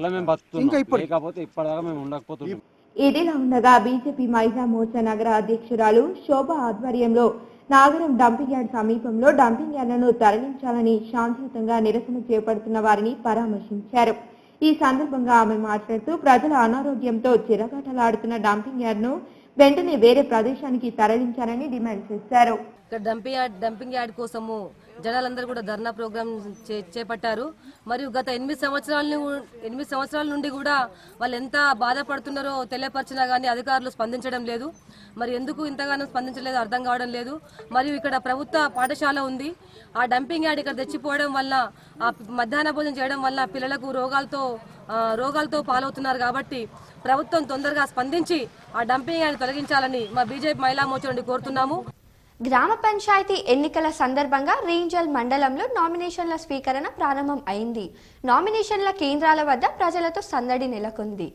ఇంకా ఇప్పటిదాకా మేము ఉండకపోతున్నాం. ఇదిలా ఉండగా బీజేపీ మహిళా మోర్చా నగర అధ్యక్షురాలు శోభ ఆధ్వర్యంలో నాగరం డంపింగ్ యార్డ్ సమీపంలో డంపింగ్ యార్డులను తరలించాలని శాంతియుతంగా నిరసన చేపడుతున్న వారిని పరామర్శించారు. ఈ సందర్భంగా ఆమె మాట్లాడుతూ ప్రజల అనారోగ్యంతో చిరగాటలాడుతున్న డంపింగ్ యార్డును వెంటనే వేరే ప్రదేశానికి తరలించాలని డిమాండ్ చేశారు. డంపింగ్ యార్డ్ కోసము జనాలందరూ కూడా ధర్నా ప్రోగ్రాం చేపట్టారు. మరియు గత 8 సంవత్సరాల నుండి కూడా వాళ్ళు ఎంత బాధపడుతున్నారో తెలియపరిచినా కానీ అధికారులు స్పందించడం లేదు. మరి ఎందుకు ఇంతగానో స్పందించలేదు అర్థం కావడం లేదు. మరియు ఇక్కడ ప్రభుత్వ పాఠశాల ఉంది. ఆ డంపింగ్ యార్డ్ ఇక్కడ తెచ్చిపోవడం వల్ల, ఆ మధ్యాహ్న భోజనం చేయడం వల్ల పిల్లలకు రోగాలతో పాలవుతున్నారు. కాబట్టి ప్రభుత్వం తొందరగా స్పందించి ఆ డంపింగ్ యార్డ్ తొలగించాలని మా బీజేపీ మహిళా మోర్చా నుండి కోరుతున్నాము. గ్రామ పంచాయతీ ఎన్నికల సందర్భంగా రేంజల్ మండలంలో నామినేషన్ల స్వీకరణ ప్రారంభం అయింది. నామినేషన్ల కేంద్రాల వద్ద ప్రజలతో సందడి నెలకొంది.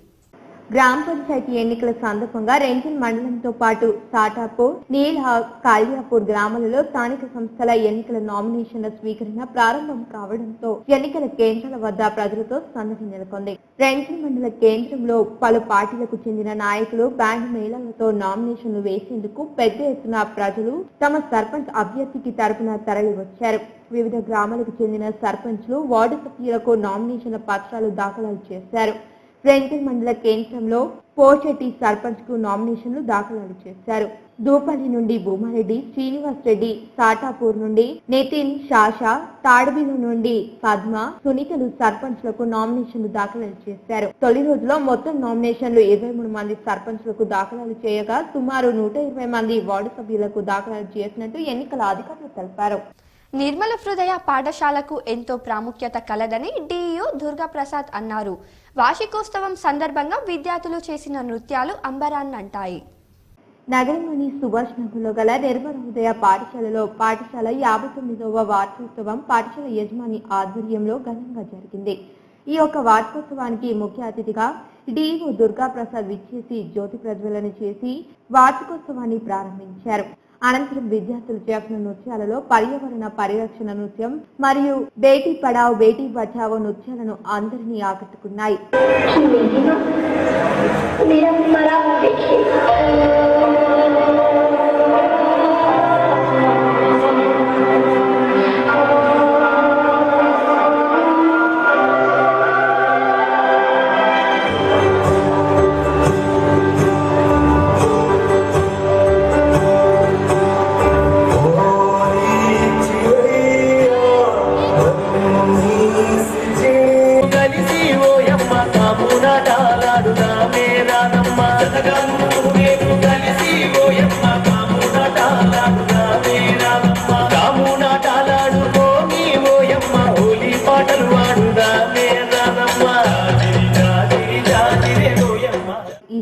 గ్రామ పంచాయతీ ఎన్నికల సందర్భంగా రేంజల్ మండలంతో పాటు సాటాపూర్, నీల్హాగ్, కాలియాపూర్ గ్రామాలలో స్థానిక సంస్థల ఎన్నికల నామినేషన్ల స్వీకరణ ప్రారంభం కావడంతో ఎన్నికల కేంద్రాల వద్ద ప్రజలతో సందడి నెలకొంది. రేంజల్ మండల కేంద్రంలో పలు పార్టీలకు చెందిన నాయకులు బ్యాండ్ మేళాలతో నామినేషన్లు వేసేందుకు పెద్ద ఎత్తున ప్రజలు తమ సర్పంచ్ అభ్యర్థికి తరపున తరలి వచ్చారు. వివిధ గ్రామాలకు చెందిన సర్పంచ్లు, వార్డు సభ్యులకు నామినేషన్ల పత్రాలు దాఖలు చేశారు. రేంజల్ మండల కేంద్రంలో పోషెట్టి సర్పంచ్ కు నామినేషన్లు దాఖలు చేశారు. దూపల్లి నుండి భూమారెడ్డి, శ్రీనివాస్ రెడ్డి, సాటాపూర్ నుండి నితిన్, షాషా, తాడబిలు నుండి పద్మ, సునీతలు సర్పంచ్లకు నామినేషన్లు దాఖలు చేశారు. తొలి రోజులో మొత్తం నామినేషన్లు 23 మంది సర్పంచ్లకు దాఖలు చేయగా సుమారు 120 మంది వార్డు సభ్యులకు దాఖలు చేసినట్టు ఎన్నికల అధికారులు తెలిపారు. నిర్మల హృదయ పాఠశాలకు ఎంతో ప్రాముఖ్యత కలదని డిఇఓ దుర్గాప్రసాద్ అన్నారు. వార్షికోత్సవం సందర్భంగా విద్యార్థులు చేసిన నృత్యాలు అంబరాన్నంటాయి. నగరంలోని సుభాష్ నగర్లో గల నిర్మల హృదయ పాఠశాలలో పాఠశాల 59వ వార్షికోత్సవం పాఠశాల యజమాని ఆధ్వర్యంలో ఘనంగా జరిగింది. ఈ యొక్క వార్షికోత్సవానికి ముఖ్య అతిథిగా డిఇఓ దుర్గాప్రసాద్ విచ్చేసి జ్యోతి ప్రజ్వలన చేసి వార్షికోత్సవాన్ని ప్రారంభించారు. అనంతరం విద్యార్థులు చేసిన నృత్యాలలో పర్యావరణ పరిరక్షణ నృత్యం మరియు బేటీ పడావ్ బేటీ బచావో నృత్యాలను అందరినీ ఆకట్టుకున్నాయి.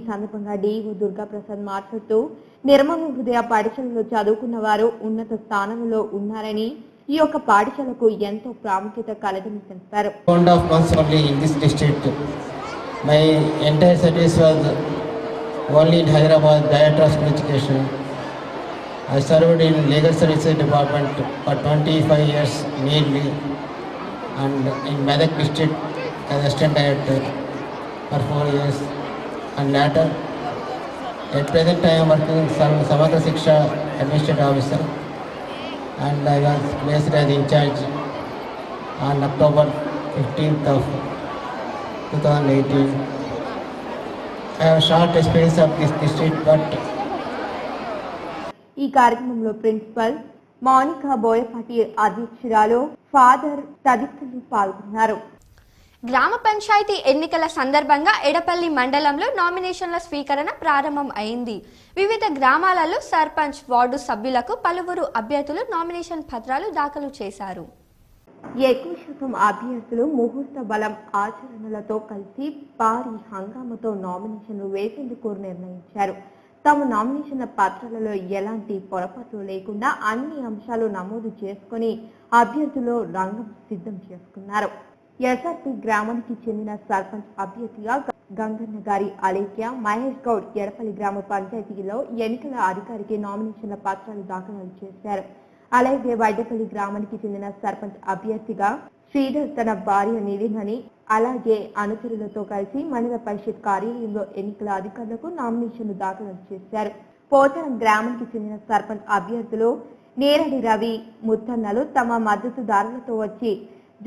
సందర్భంగా డిఈఓ దుర్గాప్రసాద్ మాట్లాడుతూ నిర్మల హృదయ పాఠశాలలో చదువుకున్న వారు ఉన్నత స్థానంలో ఉన్నారని ఈ యొక్క పాఠశాలకు ఎంతో ప్రాముఖ్యత కలదని తెలిపారు. My entire service was only in Hyderabad, Director of School Education. I served in Legal Services Department for 25 years mainly, and in Medak District as Assistant Director for 4 years, and later at present I am working in Samagra Shiksha Administrative Officer, and I was placed as in charge on October 15th of 2018. I have short experience of this district, but ఈ కార్యక్రమంలో principal Mounika Boyapati అధ్యక్షురాలు father తదితరులు పాల్గొన్నారు. గ్రామ పంచాయతీ ఎన్నికల సందర్భంగా ఎడపల్లి మండలంలో నామినేషన్ల స్వీకరణ ప్రారంభం అయింది. వివిధ గ్రామాలలో సర్పంచ్, వార్డు సభ్యులకు పలువురు అభ్యర్థులు నామినేషన్ పత్రాలు దాఖలు చేశారు. ఎక్కువ శాతం అభ్యర్థులు ముహూర్త బలం ఆచరణలతో కలిసి భారీ హంగామాతో నామినేషన్లు వేసేందుకు నిర్ణయించారు. తమ నామినేషన్ల పత్రాలలో ఎలాంటి పొరపాట్లు లేకుండా అన్ని అంశాలు నమోదు చేసుకుని అభ్యర్థులు రంగం సిద్ధం చేసుకున్నారు. ఎస్ఆర్పి గ్రామానికి చెందిన సర్పంచ్ అభ్యర్థిగా గంగన్న గారి అలేఖ్య మహేష్ గౌడ్ ఎడపల్లి గ్రామ పంచాయతీలో ఎన్నికల అధికారికి నామినేషన్ల పత్రాలు దాఖలు చేశారు. అలాగే వైడపల్లి గ్రామానికి చెందిన సర్పంచ్ అభ్యర్థిగా శ్రీధర్ తన భార్య నిధిని అలాగే అనుచరులతో కలిసి మండల పరిషత్ కార్యాలయంలో ఎన్నికల అధికారులకు నామినేషన్లు దాఖలు చేశారు. పోచారం గ్రామానికి చెందిన సర్పంచ్ అభ్యర్థులు నేరడి రవి, ముత్తన్నలు తమ మద్దతుదారులతో వచ్చి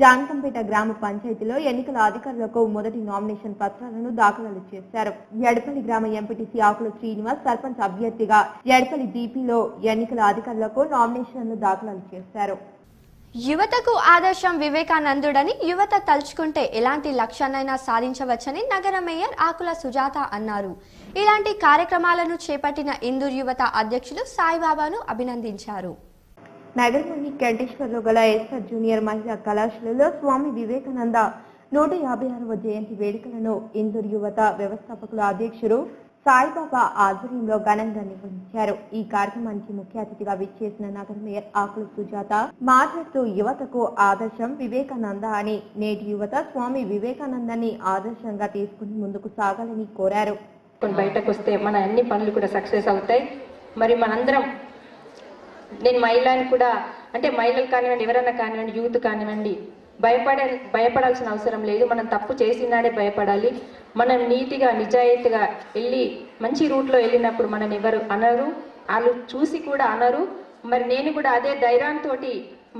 జాన్కంపేట గ్రామ పంచాయతీలో ఎన్నికల అధికారులకు మొదటి నామినేషన్ పత్రాలను దాఖలు చేశారు. ఎడపల్లి గ్రామ ఎంపీటీసీ ఆకుల శ్రీనివాస్ సర్పంచ్ అభ్యర్థిగా ఎడపల్లి బీపీలో ఎన్నికల అధికారులకు నామినేషన్లు దాఖలు చేశారు. యువతకు ఆదర్శం వివేకానందుడని, యువత తలుచుకుంటే ఎలాంటి లక్ష్యాన్నైనా సాధించవచ్చని నగర మేయర్ ఆకుల సుజాత అన్నారు. ఇలాంటి కార్యక్రమాలను చేపట్టిన ఇందూర్ యువత అధ్యక్షులు సాయిబాబాను అభినందించారు. నగరంలోని కంటేశ్వర్లో గల ఎస్ఆర్ జూనియర్ మహిళా కళాశాలలో స్వామి వివేకానంద 156వ జయంతి వేడుకలను ఇందూర్ యువత వ్యవస్థాపకుల అధ్యక్షుడు సాయిబాబా ఆధ్వర్యంలో ఘనంగా నిర్వహించారు. ఈ కార్యక్రమానికి ముఖ్య అతిథిగా విచ్చేసిన నగర మేయర్ ఆకుల సుజాత మాట్లాడుతూ యువతకు ఆదర్శం వివేకానంద అని, నేటి యువత స్వామి వివేకానందాన్ని ఆదర్శంగా తీసుకుని ముందుకు సాగాలని కోరారు. బయటకు వస్తే మన అన్ని పనులు కూడా సక్సెస్ అవుతాయి. మరి మనందరం, నేను మహిళని కూడా, అంటే మహిళలు కానివ్వండి, ఎవరైనా కానివ్వండి, యూత్ కానివ్వండి, భయపడాల్సిన అవసరం లేదు. మనం తప్పు చేసినాడే భయపడాలి. మనం నీతిగా నిజాయితీగా వెళ్ళి మంచి రూట్లో వెళ్ళినప్పుడు మనని ఎవరు అనరు, వాళ్ళు చూసి కూడా అనరు. మరి నేను కూడా అదే ధైర్యంతో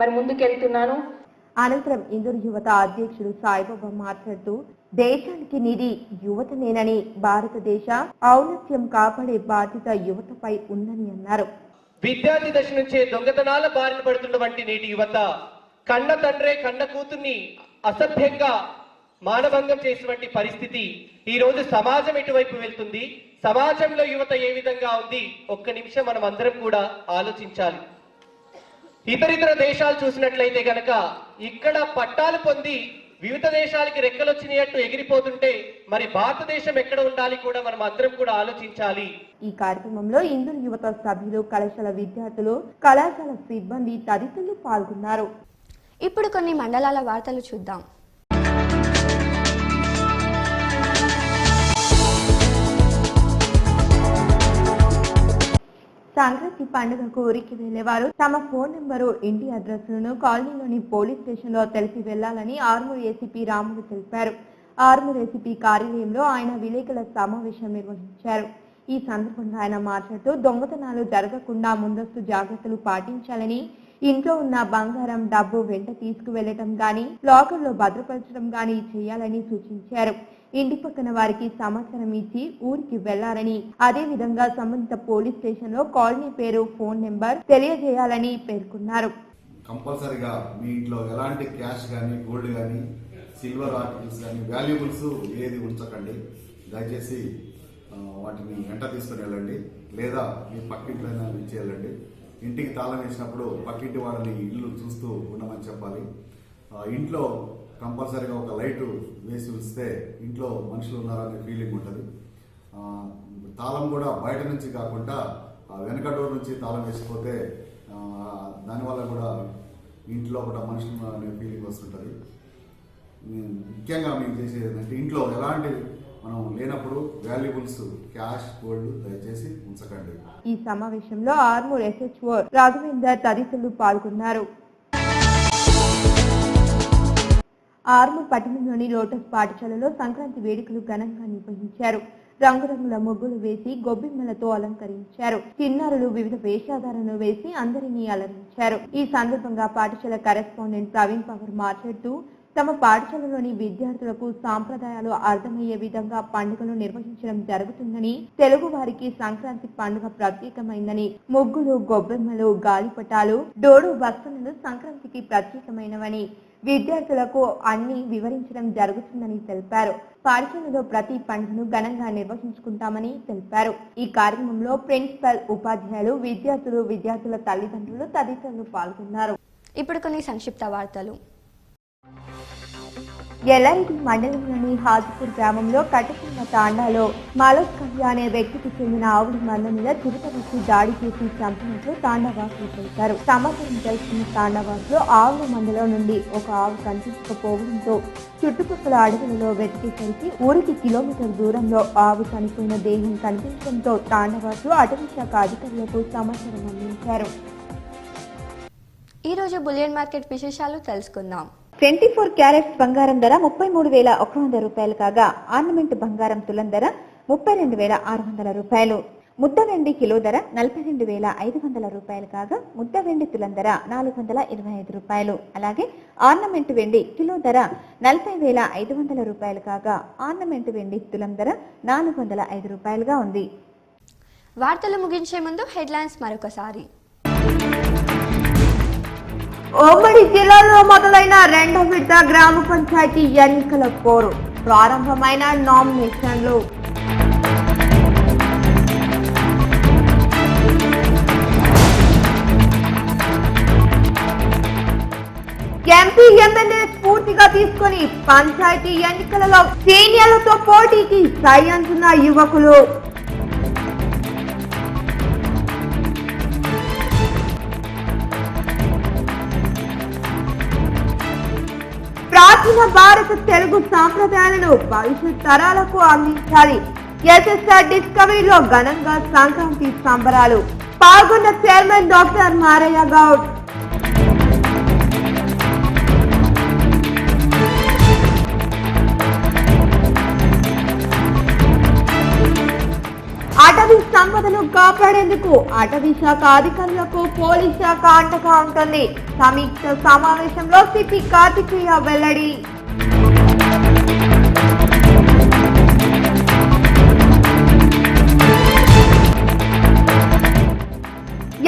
మరి ముందుకెళ్తున్నాను. అనంతరం ఇందూర్ యువత అధ్యక్షుడు సాయిబాబా మాట్లాడుతూ దేశానికి నిధి యువతనేనని, భారతదేశ ఔన్నత్యం కాపాడే బాధ్యత యువతపై ఉందని అన్నారు. విద్యార్థి దశ నుంచే దొంగతనాల బారిన పడుతున్నటువంటి నేటి యువత కన్న తండ్రే కన్న కూతుర్ని అసభ్యంగా మానభంగం చేసినటువంటి పరిస్థితి. ఈ రోజు సమాజం ఎటువైపు వెళ్తుంది, సమాజంలో యువత ఏ విధంగా ఉంది, ఒక్క నిమిషం మనం అందరం కూడా ఆలోచించాలి. ఇతరితర దేశాలు చూసినట్లయితే గనక ఇక్కడ పట్టాలు పొంది వివిధ దేశాలకి రెక్కలొచ్చినట్టు ఎగిరిపోతుంటే మరి భారతదేశం ఎక్కడ ఉండాలి కూడా మనం అందరం కూడా ఆలోచించాలి. ఈ కార్యక్రమంలో ఇందూర్ యువత సభ్యులు, కళాశాల విద్యార్థులు, కళాశాల సిబ్బంది తదితరులు పాల్గొన్నారు. ఇప్పుడు కొన్ని మండలాల వార్తలు చూద్దాం. సంక్రాంతి పండుగకు ఊరికి వెళ్లేవారు తమ ఫోన్ నెంబరు, ఇంటి అడ్రస్లను కాలనీలోని పోలీస్ స్టేషన్ లో తెలిపి వెళ్లాలని ఆర్మూర్ ఏసీపీ రాములు తెలిపారు. ఆర్మూర్ ఏసీపీ కార్యాలయంలో ఆయన విలేకరుల సమావేశం నిర్వహించారు. ఈ సందర్భంగా ఆయన మాట్లాడుతూ దొంగతనాలు జరగకుండా ముందస్తు జాగ్రత్తలు పాటించాలని, ఇంట్లో ఉన్న బంగారం, డబ్బు వెంట తీసుకువెళ్లటం గాని, లాకర్లో భద్రపరచడం గాని చేయాలని సూచించారు. ఇంటి పక్కన వారికి సమాచారం ఇచ్చి ఊరికి వెళ్లాలని, అదే విధంగా సంబంధిత పోలీస్ స్టేషన్ లో కాలనీ పేరు, ఫోన్ నెంబర్ తెలియజేయాలని పేర్కొన్నారు. కంపల్సరిగా మీ ఇంట్లో ఎలాంటి క్యాష్ కానీ, గోల్డ్ కానీ, సిల్వర్ ఆర్టికల్స్ కానీ, వాల్యుబుల్స్ ఏది ఉంచకండి. దయచేసి వాటిని వెంట తీసుకుని వెళ్ళండి, లేదా మీ పక్కింట్లోనే ఇచ్చేయాలండి. ఇంటికి తాళం వేసినప్పుడు పక్కింటి వాళ్ళని ఇల్లు చూస్తూ ఉండమని చెప్పాలి. ఇంట్లో కంపల్సరీగా ఒక లైటు వేసి ఉంచితే ఇంట్లో మనుషులు ఉన్నారనే ఫీలింగ్ ఉంటుంది. తాళం కూడా బయట నుంచి కాకుండా వెనక డోర్ నుంచి తాళం వేసిపోతే దానివల్ల కూడా ఇంట్లో కూడా మనుషులు అనే ఫీలింగ్ వస్తుంటుంది. ముఖ్యంగా మేము చేసేది ఏంటంటే ఇంట్లో ఎలాంటి మనం లేనప్పుడు వాల్యుబుల్స్ క్యాష్ గోల్డ్ దయచేసి ఉంచకండి. ఈ సమావేశంలో ఆర్మూర్ SHO రాఘవేందర్ తదితరులు పాల్గొన్నారు. ఆర్మూర్ పట్టణంలోని లోటస్ పాఠశాలలో సంక్రాంతి వేడుకలు ఘనంగా నిర్వహించారు. రంగురంగుల ముగ్గులు వేసి గొబ్బెమ్మలతో అలంకరించారు. చిన్నారులు వివిధ వేషధారణలు వేసి అందరినీ అలరించారు. ఈ సందర్భంగా పాఠశాల కరెస్పాండెంట్ ప్రవీణ్ పవర్ మాట్లాడుతూ తమ పాఠశాలలోని విద్యార్థులకు సాంప్రదాయాలు అర్థమయ్యే విధంగా పండుగలు నిర్వహించడం జరుగుతుందని, తెలుగు వారికి సంక్రాంతి పండుగ ప్రత్యేకమైందని, ముగ్గులు, గొబ్బెమ్మలు, గాలిపటాలు, డోడు వస్తువులు సంక్రాంతికి ప్రత్యేకమైనవని విద్యార్థులకు అన్ని వివరించడం జరుగుతుందని తెలిపారు. పాఠశాలలో ప్రతి పండుగను ఘనంగా నిర్వహించుకుంటామని తెలిపారు. ఈ కార్యక్రమంలో ప్రిన్సిపల్, ఉపాధ్యాయులు, విద్యార్థులు, విద్యార్థుల తల్లిదండ్రులు తదితరులు పాల్గొన్నారు. ఇప్పుడు కొన్ని సంక్షిప్త వార్తలు. ఎల్లారెడ్డి మండలంలోని హాజీపూర్ గ్రామంలో కట్టకొండ తాండాలో మాలోత్కవ్య అనే వ్యక్తికి చెందిన ఆవుల మంద మీద చిరుత వచ్చి దాడి చేసి చంపినట్లు తాండావాసులు తెలిపారు. సమాచారం తెలుసుకున్న తాండావాసులు ఆవుల మందలో నుండి ఒక ఆవు కనిపించకపోవడంతో చుట్టుపక్కల అడవులలో వెతికేసరికి ఊరికి కిలోమీటర్ దూరంలో ఆవు చనిపోయిన దేహం కనిపించడంతో తాండావాసులు అటవీ శాఖ అధికారులకు సమాచారం అందించారు. ఈ రోజు బులియన్ మార్కెట్ విశేషాలు తెలుసుకుందాం. 24 క్యారెట్స్ బంగారం ధర 33,100 రూపాయలు కాగా ఆర్నమెంట్ బంగారం తులం ధర 32,600 రూపాయలు. ముద్ద వెండి కిలో ధర 42,500 రూపాయలు కాగా ముద్ద వెండి తులం ధర 425 రూపాయలు. అలాగే ఆర్నమెంట్ వెండి కిలో ధర 40,500 రూపాయలు కాగా ఆర్నమెంట్ వెండి తులం ధర 405 రూపాయలుగా ఉంది. వార్తలు ముగించే ముందు హెడ్లైన్స్ మరొకసారి. ఉమ్మడి జిల్లాలో మొదలైన రెండవ విడత గ్రామ పంచాయతీ ఎన్నికల పోరు. ప్రారంభమైన నామినేషన్లు. ఎంపీ, ఎమ్మెల్యే స్ఫూర్తిగా తీసుకుని పంచాయతీ ఎన్నికలలో సీనియర్లతో పోటీకి సై అంటున్న యువకులు. ప్రాచీన భారత తెలుగు సాంప్రదాయాలను భవిష్యత్ తరాలకు అందించాలి. SSR డిస్కవరీలో ఘనంగా సంక్రాంతి సంబరాలు. పాల్గొన్న చైర్మన్ డాక్టర్ మారయ్య గౌడ్. అటవీ సంపదను కాపాడేందుకు అటవీ శాఖ అధికారులకు పోలీస్ శాఖ అండగా ఉంటుంది. సమీక్ష సమావేశంలో సిపి కార్తికేయ వెల్లడి.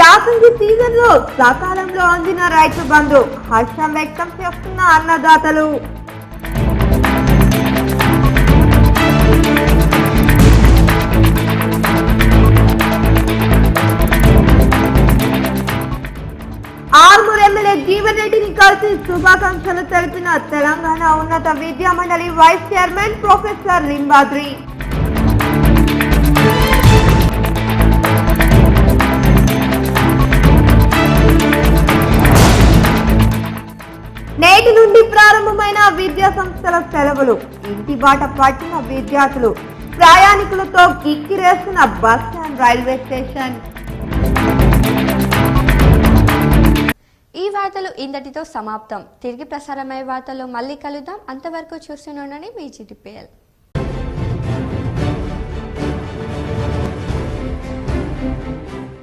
యాసంగి సీజన్ లో సకాలంలో అందిన రైతు బంధు. హర్షం వ్యక్తం చేస్తున్న అన్నదాతలు. ఆర్మూర్ ఎమ్మెల్యే జీవన్ రెడ్డిని కలిసి శుభాకాంక్షలు తెలిపిన తెలంగాణ ఉన్నత విద్యా మండలి వైస్ చైర్మన్ ప్రొఫెసర్ లింబాద్రి. నేటి నుండి ప్రారంభమైన విద్యా సంస్థల సెలవులు. ఇంటి బాట పట్టిన విద్యార్థులు. ప్రయాణికులతో కిక్కిరేస్తున్న బస్ స్టాండ్, రైల్వే స్టేషన్. ఈ వార్తలు ఇంతటితో సమాప్తం. తిరిగి ప్రసారమయ్యే వార్తల్లో మళ్ళీ కలుద్దాం. అంతవరకు చూస్తూనే ఉండండి మీ GTPL.